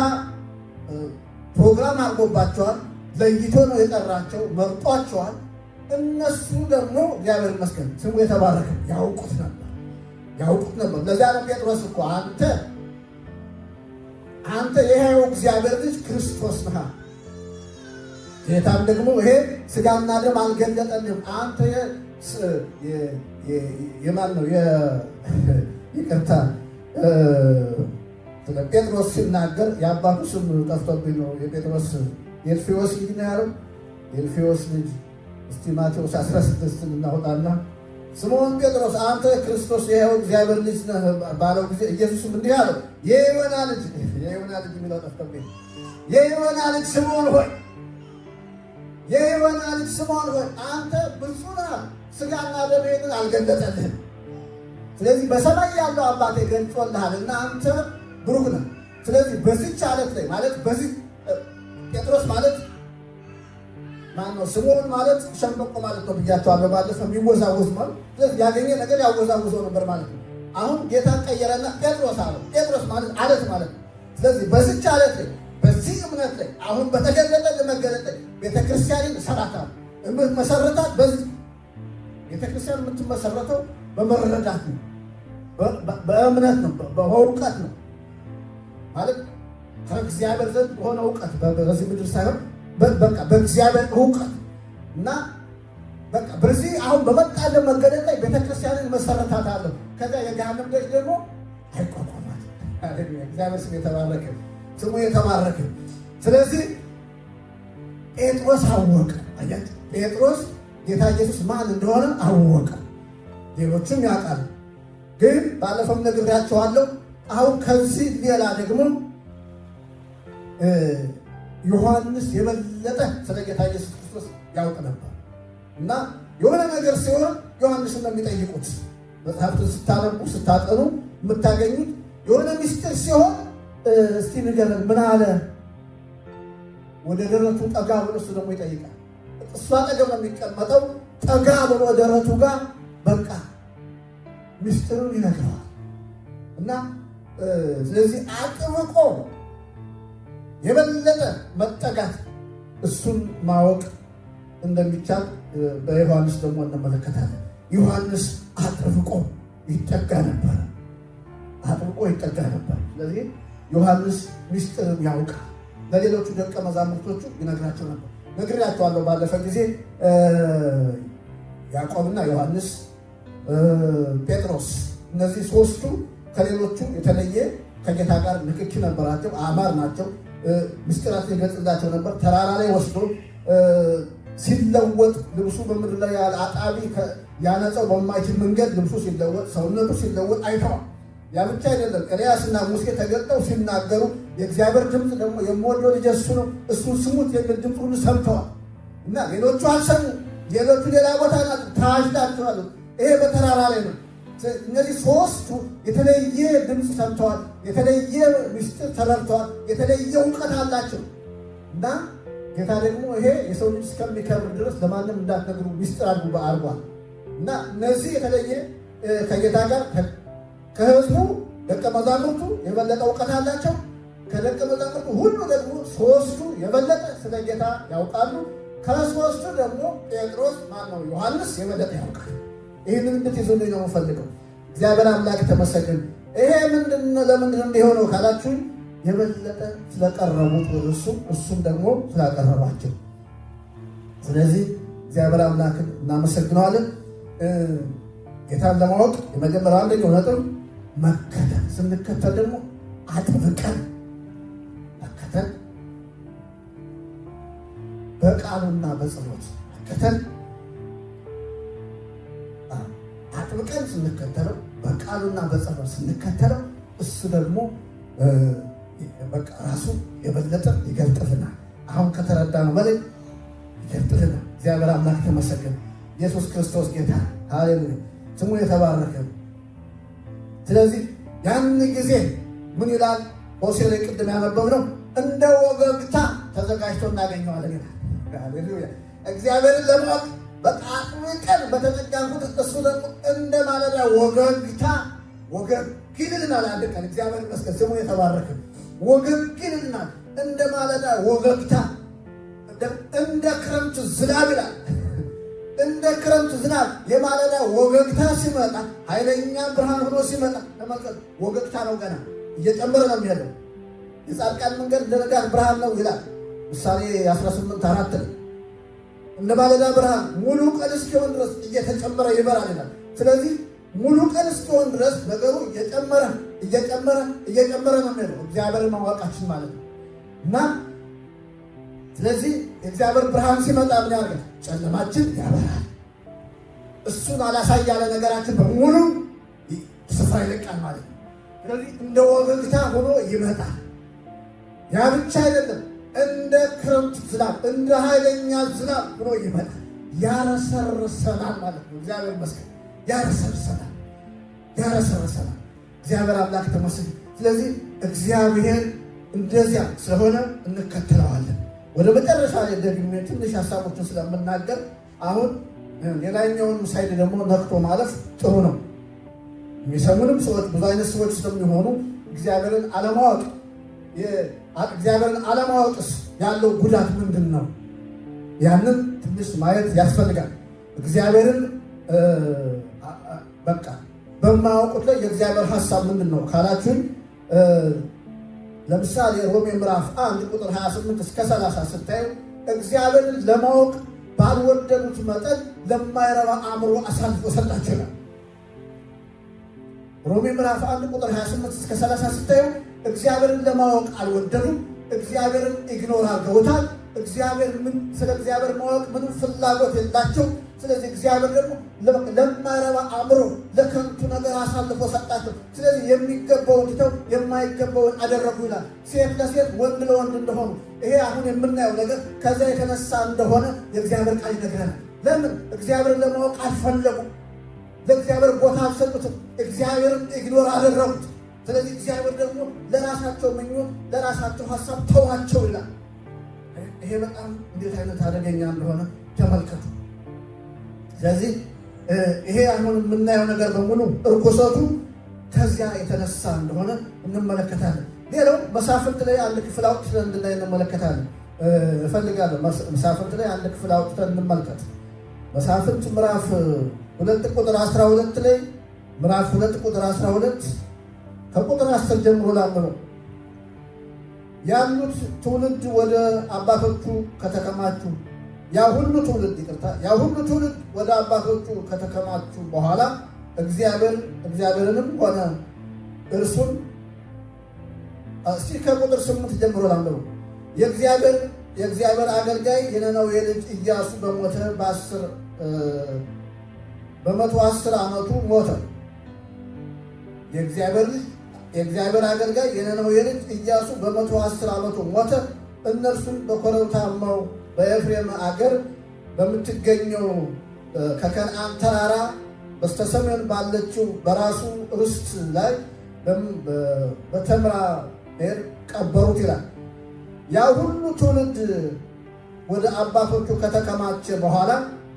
ፕሮግራም አድርጎባቸዋል። ለይቶ ነው የጠራቸው፣ መርጧቸዋል። እነሱ ደግሞ እግዚአብሔር ይመስገን ስሙ የተባረከ ያውቁት ነበር። ለዚያ ነው ጴጥሮስ እኮ አንተ የሕያው እግዚአብሔር ልጅ ክርስቶስ ነህ። ጌታም ደግሞ ይሄ ሥጋና ደም አልገለጠልህም፣ አንተ የማን ነው? ይቅርታ ስለ ጴጥሮስ ሲናገር የአባቱ ስም ጠፍቶብኝ ነው። የጴጥሮስ የኤልፌዎስ ልጅ ነው ያለው። የኤልፌዎስ ልጅ እስቲ ማቴዎስ 16 እናወጣና ስምዖን ጴጥሮስ አንተ ክርስቶስ የሕያው እግዚአብሔር ልጅ ነህ ባለው ጊዜ ኢየሱስም እንዲህ አለው፣ የዮና ልጅ የሚለው ጠፍቶብኝ፣ የዮና ልጅ ስምዖን ሆይ አንተ ብፁዕ ነህ፣ ሥጋና ደም ይህንን አልገለጠልህም። ስለዚህ በሰማይ ያለው አባቴ ገልጾልሃል እና አንተ ብሩክ ነህ። ስለዚህ በዚች ዓለት ላይ ማለት በዚህ ጴጥሮስ ማለት ማነው? ስምዖን ማለት ሸምበቆ ማለት ነው ብያቸዋለሁ ባለፈው፣ የሚወዛወዝ ማለት። ስለዚህ ያገኘ ነገር ያወዛውዘው ነበር ማለት ነው። አሁን ጌታ ቀየረና ጴጥሮስ አለው። ጴጥሮስ ማለት ዓለት ማለት ነው። ስለዚህ በዚች ዓለት ላይ በዚህ እምነት ላይ አሁን በተገለጠ ለመገለጥ ቤተክርስቲያንን እሰራታለሁ። መሰረታት በዚህ ቤተክርስቲያን የምትመሰረተው በመረዳት ነው፣ በእምነት ነው፣ በእውቀት ነው ማለት ከእግዚአብሔር ዘንድ በሆነ እውቀት በዚህ ምድር ሳይሆን በቃ በእግዚአብሔር እውቀት እና በቃ በዚህ አሁን በመጣለ መገለጥ ላይ ቤተክርስቲያንን መሰረታታለሁ። ከዛ የገሃነም ደጅ ደግሞ አይቋቋማት። እግዚአብሔር ስም የተባረከ ስሙ የተባረከ። ስለዚህ ጴጥሮስ አወቀ። አያችሁ፣ ጴጥሮስ ጌታ ኢየሱስ ማን እንደሆነ አወቀ። ሌሎችም ያውቃሉ፣ ግን ባለፈው ነግሬያቸዋለሁ። አሁን ከዚህ ሌላ ደግሞ ዮሐንስ የበለጠ ስለ ጌታ ኢየሱስ ክርስቶስ ያውቅ ነበር እና የሆነ ነገር ሲሆን ዮሐንስን ነው የሚጠይቁት። መጽሐፍትን ስታነቡ ስታጠኑ የምታገኙት የሆነ ምስጢር ሲሆን እስቲ ንገረን ምን አለ? ወደ ደረቱ ጠጋ ብሎ እሱ ደግሞ ይጠይቃል። እሱ አጠገብ ነው የሚቀመጠው። ጠጋ ብሎ ደረቱ ጋር በቃ ምስጢሩን ይነግረዋል እና ስለዚህ አጥብቆ የበለጠ መጠጋት እሱን ማወቅ እንደሚቻል በዮሐንስ ደግሞ እንመለከታለን። ዮሐንስ አጥብቆ ይጠጋ ነበር። ስለዚህ ዮሐንስ ምስጢርን ያውቃል። ለሌሎቹ ደቀ መዛሙርቶቹ ይነግራቸው ነበር። ነግሬያቸዋለሁ ባለፈ ጊዜ ያዕቆብና ዮሐንስ፣ ጴጥሮስ እነዚህ ሶስቱ ከሌሎቹ የተለየ ከጌታ ጋር ንክኪ ነበራቸው። አማር ናቸው። ምስጢራት ይገልጽላቸው ነበር። ተራራ ላይ ወስዶ ሲለወጥ ልብሱ በምድር ላይ ያለ አጣቢ ያነጸው በማይችል መንገድ ልብሱ ሲለወጥ፣ ሰውነቱ ሲለወጥ አይተዋል። ያ ብቻ አይደለም። ኤልያስና ሙሴ ተገልጠው ሲናገሩ የእግዚአብሔር ድምፅ ደግሞ የምወደው ልጄ እሱ ነው፣ እሱን ስሙት የሚል ድምፅ ሁሉ ሰምተዋል እና ሌሎቹ አልሰሙ። ሌሎቹ ሌላ ቦታ ታጅዳቸዋል። ይሄ በተራራ ላይ ነው። እነዚህ ሶስቱ የተለየ ድምፅ ሰምተዋል፣ የተለየ ምስጢር ተረድተዋል፣ የተለየ እውቀት አላቸው እና ጌታ ደግሞ ይሄ የሰው ልጅ እስከሚከብር ድረስ ለማንም እንዳትነግሩ ምስጢር አድርጉ አድርጓል እና እነዚህ የተለየ ከጌታ ጋር ከህዝቡ ደቀ መዛሙርቱ የበለጠ እውቀት አላቸው። ከደቀ መዛሙርቱ ሁሉ ደግሞ ሶስቱ የበለጠ ስለ ጌታ ያውቃሉ። ከሶስቱ ደግሞ ጴጥሮስ ማነው ዮሐንስ የበለጠ ያውቃል። ይህንን እንድትይዙልኝ ነው የምፈልገው። እግዚአብሔር አምላክ ተመሰገን። ይሄ ለምንድን እንዲሆነው ካላችሁ የበለጠ ስለቀረቡት ወደ እሱም ደግሞ ስላቀረባቸው። ስለዚህ እግዚአብሔር አምላክን እናመሰግነዋለን። ጌታን ለማወቅ የመጀመሪያው አንደኛው ነጥብ መከተል። ስንከተል ደግሞ አጥብቀን መከተል፣ በቃሉና በጸሎት መከተል። አጥብቀን ስንከተለው በቃሉና በጸሎት ስንከተለው እሱ ደግሞ በቃ ራሱ የበለጠ ይገልጥልናል። አሁን ከተረዳነው በላይ ይገልጥልናል። እግዚአብሔር አምላክ ተመሰገነ። ኢየሱስ ክርስቶስ ጌታ፣ ሃሌሉያ፣ ስሙ የተባረከ። ስለዚህ ያን ጊዜ ምን ይላል? ሆሴዕ ላይ ቅድም ያነበብነው እንደ ወገግታ ተዘጋጅቶ እናገኘዋለን ይላል። ሃሌሉያ! እግዚአብሔርን ለማወቅ በጣም በተጠጋንኩት እሱ ደግሞ እንደ ማለዳ ወገግታ ይልልናል። አንድ ቀን እግዚአብሔር ይመስገን ስሙ የተባረከ ወገግ ይልልናል። እንደ ማለዳ ወገግታ፣ እንደ ክረምት ዝናብ ይላል። እንደ ክረምት ዝናብ የማለዳ ወገግታ ሲመጣ፣ ኃይለኛ ብርሃን ሆኖ ሲመጣ ተመልከቱ። ወገግታ ነው፣ ገና እየጨመረ ነው የሚሄደው። የጻድቃን መንገድ እንደ ንጋት ብርሃን ነው ይላል ምሳሌ 18:4 ላይ። እንደ ማለዳ ብርሃን ሙሉ ቀን እስኪሆን ድረስ እየተጨመረ ይበራል ይላል። ስለዚህ ሙሉ ቀን እስኪሆን ድረስ ነገሩ እየጨመረ ነው የሚሄደው። እግዚአብሔርን ማወቃችን ማለት ነው። እና ስለዚህ የእግዚአብሔር ብርሃን ሲመጣ ምን ያደርጋል? ጨለማችን ያበራል። እሱን አላሳይ ያለ ነገራችን በሙሉ ስፍራ ይለቃል ማለት ነው። ስለዚህ እንደ ወገግታ ሆኖ ይመጣል። ያ ብቻ አይደለም፣ እንደ ክረምት ዝናብ፣ እንደ ኃይለኛ ዝናብ ሆኖ ይመጣል። ያረሰርሰናል ማለት ነው። እግዚአብሔር ይመስገን ያረሰርሰናል። እግዚአብሔር አምላክ ተመስገን። ስለዚህ እግዚአብሔር እንደዚያ ስለሆነ እንከተለዋለን። ወደ መጨረሻ ላይ ደግሜ ትንሽ ሀሳቦችን ስለምናገር አሁን ሌላኛውን ሳይድ ደግሞ ነክቶ ማለፍ ጥሩ ነው። የሚሰሙንም ሰዎች ብዙ አይነት ሰዎች ስለሚሆኑ እግዚአብሔርን አለማወቅስ ያለው ጉዳት ምንድን ነው? ያንን ትንሽ ማየት ያስፈልጋል። እግዚአብሔርን በቃ በማያውቁት ላይ የእግዚአብሔር ሀሳብ ምንድን ነው ካላችሁን፣ ለምሳሌ ሮሜ ምዕራፍ 1 ቁጥር 28 እስከ 30 ስታዩ እግዚአብሔርን ለማወቅ ባልወደዱት መጠን ለማይረባ አእምሮ አሳልፎ ሰጣቸው ይላል። ሮሜ ምዕራፍ 1 ቁጥር 28 እስከ 30 ስታዩ እግዚአብሔርን ለማወቅ አልወደዱም። እግዚአብሔርን ኢግኖር አድርገውታል። ስለ እግዚአብሔር ማወቅ ምንም ፍላጎት የላቸው። ስለዚህ እግዚአብሔር ደግሞ ለማይረባ አእምሮ ለከንቱ ነገር አሳልፎ ሰጣቸው። ስለዚህ የሚገባውን ትተው የማይገባውን አደረጉ ይላል። ሴት ለሴት ወንድ ለወንድ እንደሆኑ ይሄ አሁን የምናየው ነገር ከዛ የተነሳ እንደሆነ የእግዚአብሔር ቃል ይነግረናል። ለምን? እግዚአብሔርን ለማወቅ አልፈለጉም። ለእግዚአብሔር ቦታ አልሰጡትም። እግዚአብሔርን ኢግኖር አደረጉት። ስለዚህ እግዚአብሔር ደግሞ ለራሳቸው ምኞት፣ ለራሳቸው ሀሳብ ተዋቸው ይላል። ይሄ በጣም እንዴት አይነት አደገኛ እንደሆነ ተመልከቱ። ስለዚህ ይሄ አሁን የምናየው ነገር በሙሉ እርኩሰቱ ከዚያ የተነሳ እንደሆነ እንመለከታለን። ሌላው መሳፍንት ላይ አንድ ክፍል አውጥተን እንድናይ እንመለከታለን እፈልጋለሁ። መሳፍንት ላይ አንድ ክፍል አውጥተን እንመልከት። መሳፍንት ምዕራፍ 2 ቁጥር 12 ላይ ምዕራፍ 2 ቁጥር 12 ከቁጥር 10 ጀምሮ ላምነው ያሉት ትውልድ ወደ አባቶቹ ከተከማቹ ያ ሁሉ ትውልድ ወደ አባቶቹ ከተከማቹ በኋላ እግዚአብሔርንም ሆነ እርሱን እስቲ ከቁጥር 8 ጀምሮ ላምነው የእግዚአብሔር አገልጋይ የነነዌ ልጅ ኢያሱ በሞተ በ110 ዓመቱ ሞተ። የእግዚአብሔር አገልጋይ የነነዌ ልጅ ኢያሱ በ110 ዓመቱ ሞተ። እነርሱም በኮረብታማው በኤፍሬም አገር በምትገኘው ከከነዓን ተራራ በስተሰሜን ባለችው በራሱ ርስት ላይ በተምራ ቀበሩት ይላል። ያ ሁሉ ትውልድ ወደ አባቶቹ ከተከማቸ በኋላ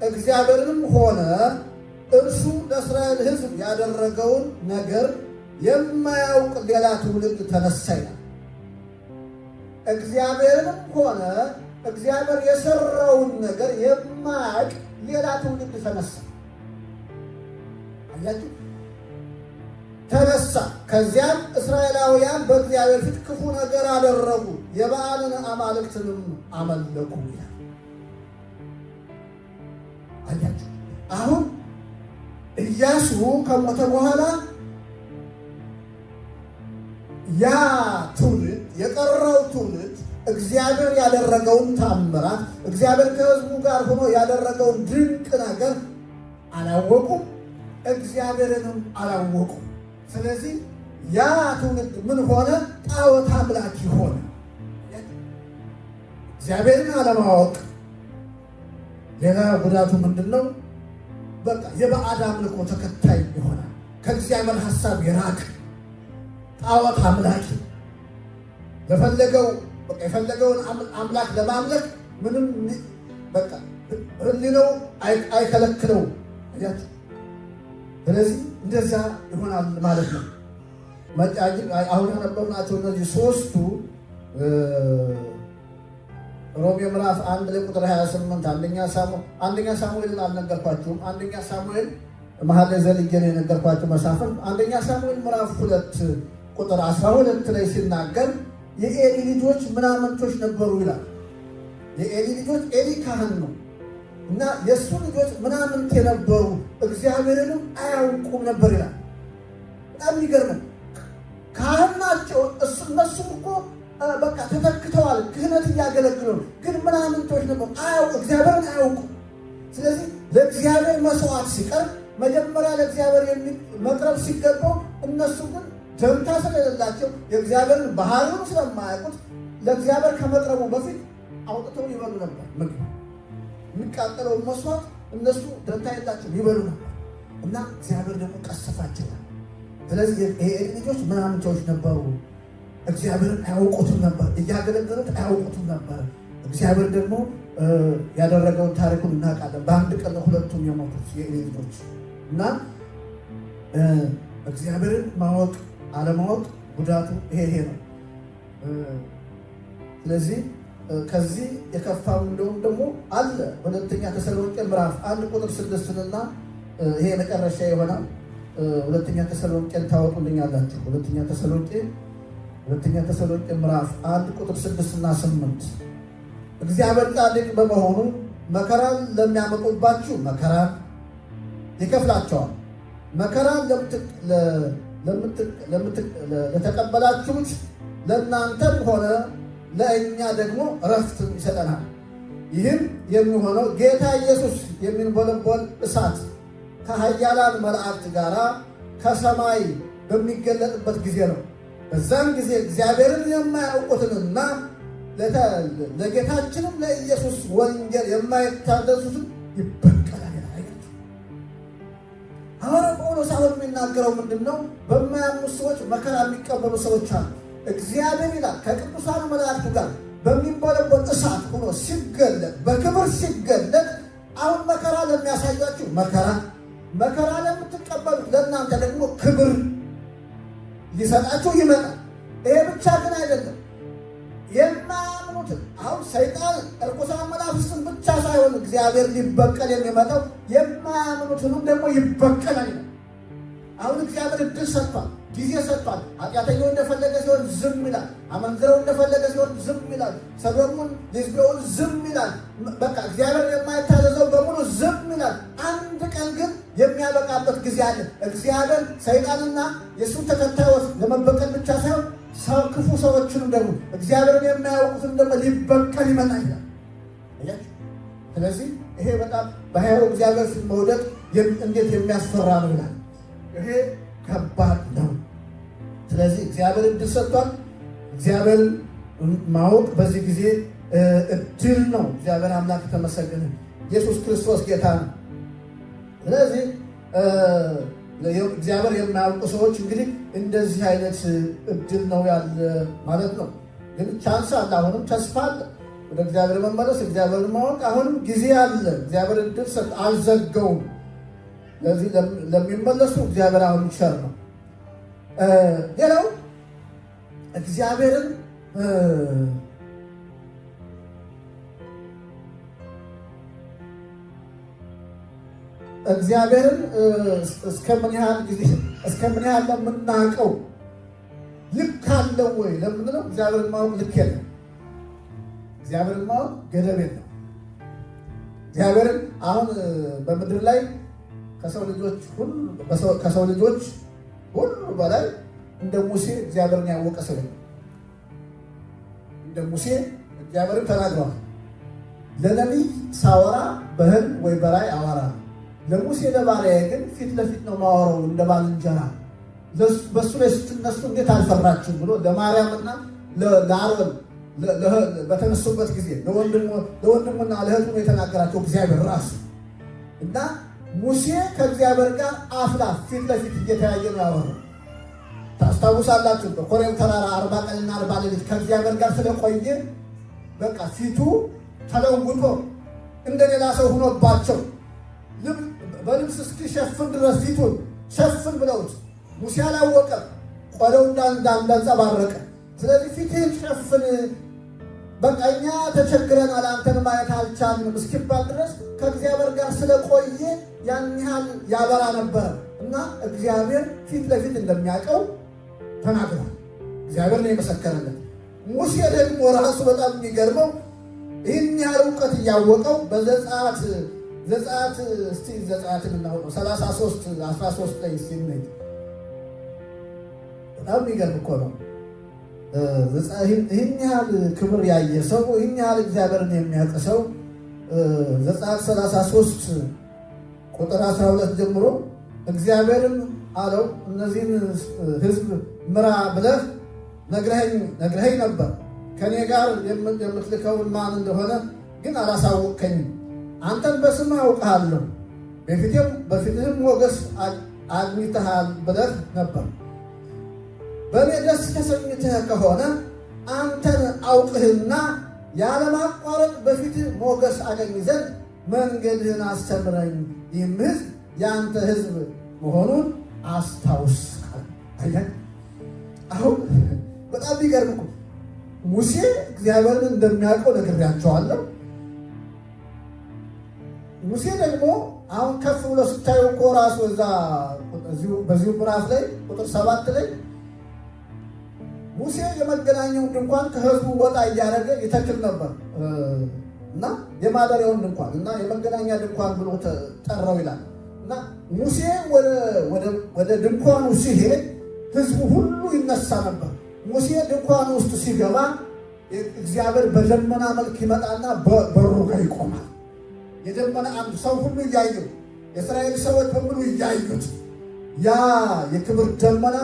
እግዚአብሔርንም ሆነ እርሱ ለእስራኤል ሕዝብ ያደረገውን ነገር የማያውቅ ሌላ ትውልድ ተነሳ ይላል። እግዚአብሔርንም ሆነ እግዚአብሔር የሰራውን ነገር የማያውቅ ሌላ ትውልድ ተነሳ። አያችሁ፣ ተነሳ። ከዚያም እስራኤላውያን በእግዚአብሔር ፊት ክፉ ነገር አደረጉ፣ የበዓልን አማልክትንም አመለኩ ይላል። አያችሁ፣ አሁን ኢያሱ ከሞተ በኋላ ያ ትውልድ የቀረው ትውልድ እግዚአብሔር ያደረገውን ታምራት እግዚአብሔር ከሕዝቡ ጋር ሆኖ ያደረገውን ድንቅ ነገር አላወቁም፣ እግዚአብሔርንም አላወቁም። ስለዚህ ያ ትውልድ ምን ሆነ? ጣዖት አምላኪ ሆነ። እግዚአብሔርን አለማወቅ ሌላ ጉዳቱ ምንድን ነው? በቃ የባዕድ አምልኮ ተከታይ ይሆናል። ከእግዚአብሔር ሐሳብ የራቀ ጣዖት አምላኪ ለፈለገው በቃ የፈለገውን አምላክ ለማምለክ ምንም በቃ ህሊናው አይከለክለው። ስለዚህ እንደዛ ይሆናል ማለት ነው። አሁን ያነበብናቸው እነዚህ ሶስቱ ሮሜ ምዕራፍ 1 ላይ ቁጥር 28 አንደኛ ሳሙኤልን አልነገርኳችሁም። አንደኛ ሳሙኤል መሀል ላይ ዘልጌ ነው የነገርኳችሁ መሳፍንት። አንደኛ ሳሙኤል ምዕራፍ 2 ቁጥር 12 ላይ ሲናገር የኤሊ ልጆች ምናምንቶች ነበሩ ይላል። የኤሊ ልጆች ኤሊ ካህን ነው እና የእሱ ልጆች ምናምንት የነበሩ እግዚአብሔርንም አያውቁም ነበር ይላል። በጣም ይገርም። ካህን ናቸው እነሱም እኮ በቃ ተተክተዋል፣ ክህነት እያገለግሉ ነው። ግን ምናምንቶች ነበሩ፣ እግዚአብሔርን አያውቁም። ስለዚህ ለእግዚአብሔር መስዋዕት ሲቀርብ መጀመሪያ ለእግዚአብሔር መቅረብ ሲገባው እነሱ ግን ደንታ ስለሌላቸው የእግዚአብሔርን ባህሪውን ስለማያውቁት ለእግዚአብሔር ከመቅረቡ በፊት አውጥተው ይበሉ ነበር። ምግብ የሚቃጠለውን መስዋዕት እነሱ ደንታ የላቸው ይበሉ ነበር እና እግዚአብሔር ደግሞ ቀሰፋቸዋል። ስለዚህ የኤሊ ልጆች ምናምንቶች ነበሩ፣ እግዚአብሔርን አያውቁትም ነበር፣ እያገለገሉት አያውቁትም ነበር። እግዚአብሔር ደግሞ ያደረገውን ታሪኩን እናውቃለን። በአንድ ቀን ሁለቱም የሞቱት የኤሊ ልጆች እና እግዚአብሔርን ማወቅ አለማወቅ ጉዳቱ ይሄ ነው። ስለዚህ ከዚህ የከፋው እንደውም ደግሞ አለ። ሁለተኛ ተሰሎንቄ ምዕራፍ 1 ቁጥር 6 ይሄ መጨረሻ የሆነው ሁለተኛ ተሰሎንቄን ታወጡልኛላችሁ። ሁለተኛ ተሰሎንቄ ምዕራፍ 1 ቁጥር 6 እና 8 እግዚአብሔር ጻድቅ በመሆኑ መከራን ለሚያመጡባችሁ መከራን ይከፍላቸዋል። መከራን ለተቀበላችሁት ለእናንተም ሆነ ለእኛ ደግሞ እረፍትን ይሰጠናል። ይህም የሚሆነው ጌታ ኢየሱስ የሚንቦለቦል እሳት ከኃያላን መላእክት ጋር ከሰማይ በሚገለጥበት ጊዜ ነው። በዛም ጊዜ እግዚአብሔርን የማያውቁትንና ለጌታችንም ለኢየሱስ ወንጌል የማይታዘዙትን ይበቀላል። ሐዋርያው ጳውሎስ አሁን የሚናገረው ምንድን ነው? በማያምኑ ሰዎች መከራ የሚቀበሉ ሰዎች አሉ። እግዚአብሔር ይላል ከቅዱሳን መላእክቱ ጋር በሚንቦለቦል እሳት ሆኖ ሲገለጥ፣ በክብር ሲገለጥ፣ አሁን መከራ ለሚያሳያችሁ መከራ ለምትቀበሉት ለእናንተ ደግሞ ክብር ሊሰጣችሁ ይመጣል። ይሄ ብቻ ግን አይደለም። የማያምኑትን አሁን ሰይጣን እርኩሳን መናፍስትን ብቻ ሳይሆን እግዚአብሔር ሊበቀል የሚመጣው የማያምኑትንም ደግሞ ይበቀላል። አሁን እግዚአብሔር እድል ሰጥቷል፣ ጊዜ ሰጥቷል። ኃጢአተኛው እንደፈለገ ሲሆን ዝም ይላል። አመንዝረው እንደፈለገ ሲሆን ዝም ይላል። ሰዶሙን ሌዝቢያውን ዝም ይላል። በቃ እግዚአብሔር የማይታዘዘው በሙሉ ዝም ይላል። አንድ ቀን ግን የሚያበቃበት ጊዜ አለ። እግዚአብሔር ሰይጣንና የእሱን ተከታዮች ለመበቀል ብቻ ሳይሆን ክፉ ሰዎችንም ደግሞ እግዚአብሔርን የማያውቁትን ደግሞ ሊበቀል ይመጣ ይላል። ስለዚህ ይሄ በጣም በሕያው እግዚአብሔር ፊት መውደቅ እንዴት የሚያስፈራ ነው ይላል። ይሄ ከባድ ነው። ስለዚህ እግዚአብሔር እድል ሰጥቷል። እግዚአብሔርን ማወቅ በዚህ ጊዜ እድል ነው። እግዚአብሔር አምላክ የተመሰገነ። ኢየሱስ ክርስቶስ ጌታ ነው። ስለዚህ እግዚአብሔር የማያውቁ ሰዎች እንግዲህ እንደዚህ አይነት እድል ነው ያለ ማለት ነው። ግን ቻንስ አለ፣ አሁንም ተስፋ አለ። ወደ እግዚአብሔር መመለስ፣ እግዚአብሔርን ማወቅ አሁንም ጊዜ አለ። እግዚአብሔር እድል ሰጥ አልዘጋውም። ለዚህ ለሚመለሱ እግዚአብሔር አሁን ቸር ነው። ሌላው እግዚአብሔርን እስከምን ያህል ለምናውቀው ልክ አለው ወይ ለምንለው እግዚአብሔርን ማወቅ ልክ የለም። እግዚአብሔርን ማወቅ ገደብ የለም። እግዚአብሔርን አሁን በምድር ላይ ከሰው ልጆች ሁሉ በላይ እንደ ሙሴ እግዚአብሔርን ያወቀ ሰው የለም። እንደ ሙሴ እግዚአብሔርን ተናግረዋል። ለነቢይ ሳወራ በሕልም ወይ በራእይ አወራ፣ ለሙሴ ለባሪያዬ ግን ፊት ለፊት ነው ማወራው እንደ ባልንጀራ። በሱ ላይ ስትነሱ እንዴት አልፈራችሁም ብሎ ለማርያምና ለአሮን በተነሱበት ጊዜ ለወንድሙና ለእህቱ ነው የተናገራቸው እግዚአብሔር ራሱ። እና ሙሴ ከእግዚአብሔር ጋር አፍ ለአፍ ፊት ለፊት እየተያየ ነው ያወራው። ታስታውሳላችሁ። በኮሬብ ተራራ 40 ቀንና 40 ሌሊት ከእግዚአብሔር ጋር ስለቆየ በቃ ፊቱ ተለውጦ እንደሌላ ሰው ሆኖባቸው በልብስ እስኪሸፍን ድረስ ፊቱን ሸፍን ብለውት ሙሴ አላወቀም፣ ቆዳው እንዳንጸባረቀ። ስለዚህ ፊትህን ሸፍን፣ በቃ እኛ ተቸግረናል፣ አንተን ማየት አልቻልንም እስኪባል ድረስ ከእግዚአብሔር ጋር ስለቆየ ያን ያህል ያበራ ነበር እና እግዚአብሔር ፊት ለፊት እንደሚያውቀው ተናግሯል። እግዚአብሔር ነው የመሰከረለት። ሙሴ ደግሞ ራሱ በጣም የሚገርመው ይህን ያህል እውቀት እያወቀው በዘጸአት እስቲ ዘጸአትን እናውቀው 33:13 ላይ ሲነኝ በጣም የሚገርም እኮ ነው። ይህን ያህል ክብር ያየ ሰው፣ ይህን ያህል እግዚአብሔርን የሚያውቅ ሰው ዘጸአት 33:12 ጀምሮ እግዚአብሔርም አለው እነዚህን ሕዝብ ምራ ብለህ ነግረኸኝ ነበር። ከኔ ጋር የምትልከውን ማን እንደሆነ ግን አላሳወቅከኝም። አንተን በስምህ አውቅሃለሁ፣ በፊትህም ሞገስ አግኝተሃል ብለህ ነበር። በእኔ ደስ ተሰኝተህ ከሆነ አንተን አውቅህና ያለማቋረጥ በፊትህ ሞገስ አገኝ ዘንድ መንገድህን አስተምረኝ፣ ይህም ሕዝብ የአንተ ሕዝብ መሆኑን አስታውስ። አሁን በጣም ቢገርም እኮ ሙሴ እግዚአብሔርን እንደሚያውቀው ነግሬያቸዋለሁ። ሙሴ ደግሞ አሁን ከፍ ብሎ ስታዩ እኮ ራሱ በዚሁ ምዕራፍ ላይ ቁጥር 7 ላይ ሙሴ የመገናኛውን ድንኳን ከህዝቡ ወጣ እያደረገ ይተክል ነበር እና የማደሪያውን ድንኳን እና የመገናኛ ድንኳን ብሎ ጠራው ይላል። እና ሙሴ ወደ ድንኳኑ ሲሄድ ህዝቡ ሁሉ ይነሳ ነበር። ሙሴ ድንኳኑ ውስጥ ሲገባ እግዚአብሔር በደመና መልክ ይመጣና በሩ ጋር ይቆማል። የደመና አንድ ሰው ሁሉ እያየው፣ የእስራኤል ሰዎች በሙሉ እያዩት ያ የክብር ደመና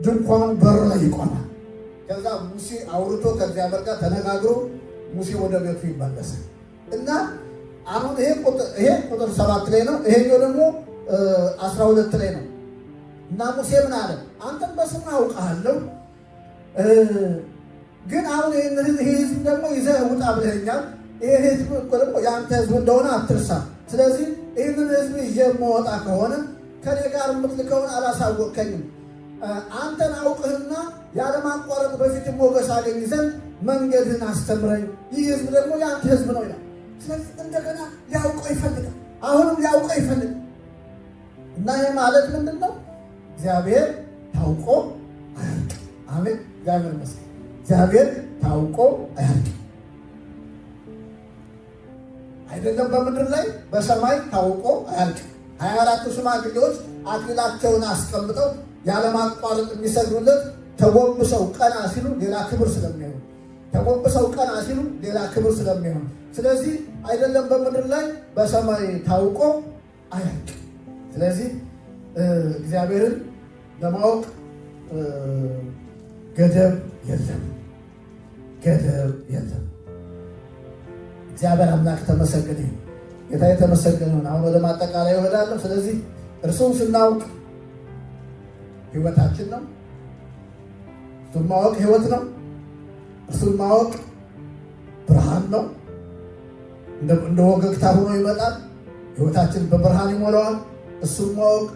ድንኳኑ በር ላይ ይቆማል። ከዛ ሙሴ አውርቶ ከእግዚአብሔር ጋር ተነጋግሮ ሙሴ ወደ ቤቱ ይመለሳል። እና አሁን ይሄ ቁጥር 7 ላይ ነው። ይሄኛው ደግሞ 12 ላይ ነው። እና ሙሴ ምን አለ? አንተን በስም አውቃለሁ፣ ግን አሁን ይህ ህዝብ ደግሞ ይዘህ ውጣ ብለኸኛል። ይህ ህዝብ እኮ ደግሞ የአንተ ህዝብ እንደሆነ አትርሳ። ስለዚህ ይህንን ህዝብ ይዤ የምወጣ ከሆነ ከኔ ጋር የምትልከውን አላሳወቅከኝም። አንተን አውቅህና ያለማቋረጥ በፊት ሞገስ አገኝ ዘንድ መንገድህን አስተምረኝ፣ ይህ ህዝብ ደግሞ የአንተ ህዝብ ነው ይላል። ስለዚህ እንደገና ሊያውቀው ይፈልጋል። አሁንም ሊያውቀው ይፈልጋል። እና ይህ ማለት ምንድን ነው? እግዚአብሔር ታውቆ አያልቅም። አሜን። እግዚአብሔር ይመስገን። እግዚአብሔር ታውቆ አያልቅም። አይደለም በምድር ላይ በሰማይ ታውቆ አያልቅም። 24ቱ ሽማግሌዎች አክሊላቸውን አስቀምጠው ያለማቋረጥ የሚሰግዱለት ተጎንብሰው ቀና ሲሉ ሌላ ክብር ስለሚሆን፣ ተጎንብሰው ቀና ሲሉ ሌላ ክብር ስለሚሆን፣ ስለዚህ አይደለም በምድር ላይ በሰማይ ታውቆ አያልቅም። ስለዚህ እግዚአብሔርን ለማወቅ ገደብ የለም፣ ገደብ የለም። እግዚአብሔር አምላክ ተመሰገነ። ጌታ የተመሰገነ ነው። አሁን ወደ ማጠቃለያ ይወዳለሁ። ስለዚህ እርሱን ስናውቅ ህይወታችን ነው። እርሱን ማወቅ ህይወት ነው። እርሱን ማወቅ ብርሃን ነው። እንደ ወገግታ ሆኖ ይመጣል። ህይወታችን በብርሃን ይሞላዋል። እሱን ማወቅ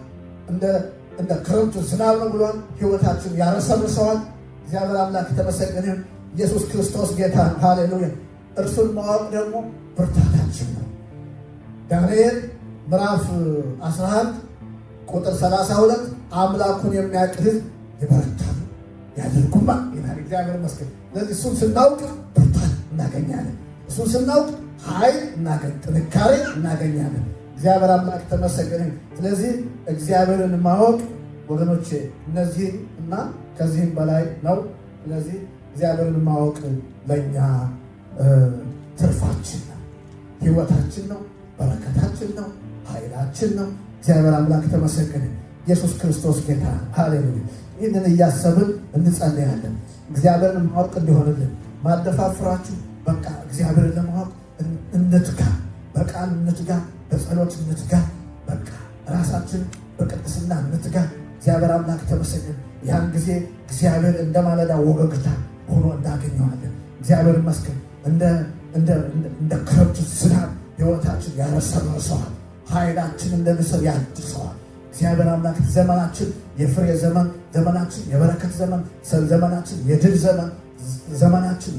እንደ ክረምቱ ዝናብ ነው ብሏል። ህይወታችን ያረሰርሰዋል። እግዚአብሔር አምላክ የተመሰገነ። ኢየሱስ ክርስቶስ ጌታ ነው። ሃሌሉያ። እርሱን ማወቅ ደግሞ ብርታታችን ነው። ዳንኤል ምዕራፍ 11 ቁጥር 32 አምላኩን የሚያውቅ ህዝብ ይበረታሉ ያደርጉማ ይላል። እግዚአብሔር ይመስገን። ስለዚህ እሱን ስናውቅ ብርታት እናገኛለን። እሱን ስናውቅ ኃይል ጥንካሬ እናገኛለን። እግዚአብሔር አምላክ ተመሰገነ። ስለዚህ እግዚአብሔርን ማወቅ ወገኖቼ እነዚህ እና ከዚህም በላይ ነው። ስለዚህ እግዚአብሔርን ማወቅ ለእኛ ትርፋችን ነው፣ ህይወታችን ነው፣ በረከታችን ነው፣ ኃይላችን ነው። እግዚአብሔር አምላክ ተመሰገነ። ኢየሱስ ክርስቶስ ጌታ ነው። ሃሌሉያ። ይህንን እያሰብን እንጸልያለን። እግዚአብሔርን ማወቅ እንዲሆንልን ማደፋፍራችሁ በቃ እግዚአብሔርን ለማወቅ እንትጋ፣ በቃል እንትጋ፣ በጸሎት እንትጋ፣ በቃ ራሳችን በቅድስና እንትጋ። እግዚአብሔር አምላክ ተመስገን። ያን ጊዜ እግዚአብሔር እንደ ማለዳ ወገግታ ሆኖ እናገኘዋለን። እግዚአብሔር ይመስገን። እንደ ክረምት ዝናብ ሕይወታችን ያረሰርሰዋል። ኃይላችን እንደ ንስር ያድሰዋል። እግዚአብሔር አምላክ ዘመናችን የፍሬ ዘመን፣ ዘመናችን የበረከት ዘመን፣ ዘመናችን የድል ዘመን፣ ዘመናችን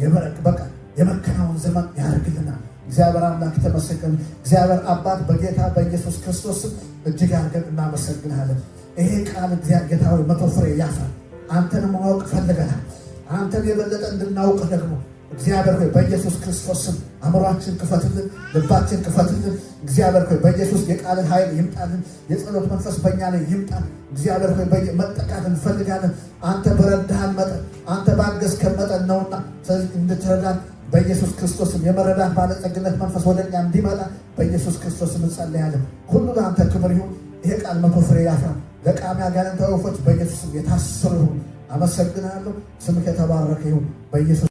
የመከናወን ዘመን ያደርግልናል። እግዚአብሔር አምላክ ተመስገን። እግዚአብሔር አባት በጌታ በኢየሱስ ክርስቶስ እጅግ አድርገን እናመሰግናለን። ይሄ ቃል ጌታ ሆይ 100 ፍሬ ያፍራል። አንተን ማወቅ ፈልገናል። አንተን የበለጠ እንድናውቅ ደግሞ እግዚአብሔር ሆይ በኢየሱስ ክርስቶስ አእምሯችን ክፈትልን፣ ልባችን ክፈትልን። እግዚአብሔር ሆይ በኢየሱስ የቃልን ኃይል ይምጣልን። የጸሎት መንፈስ በእኛ ላይ ይምጣል። እግዚአብሔር ሆይ መጠቃት እንፈልጋለን። አንተ በረዳህን መጠን፣ አንተ ባገዝከን መጠን ነውና ስለዚህ እንድትረዳን በኢየሱስ ክርስቶስም የመረዳት ባለጸግነት መንፈስ ወደ እኛ እንዲመጣ በኢየሱስ ክርስቶስም እንጸልያለን። ሁሉ ለአንተ ክብር ይሁን። ይሄ ቃል 100 ፍሬ ያፍራል። ለቃሚ አጋንንታዊ ወፎች በኢየሱስም የታሰሩ ይሁን። አመሰግናለሁ። ስምህ የተባረከ ይሁን በኢየሱስ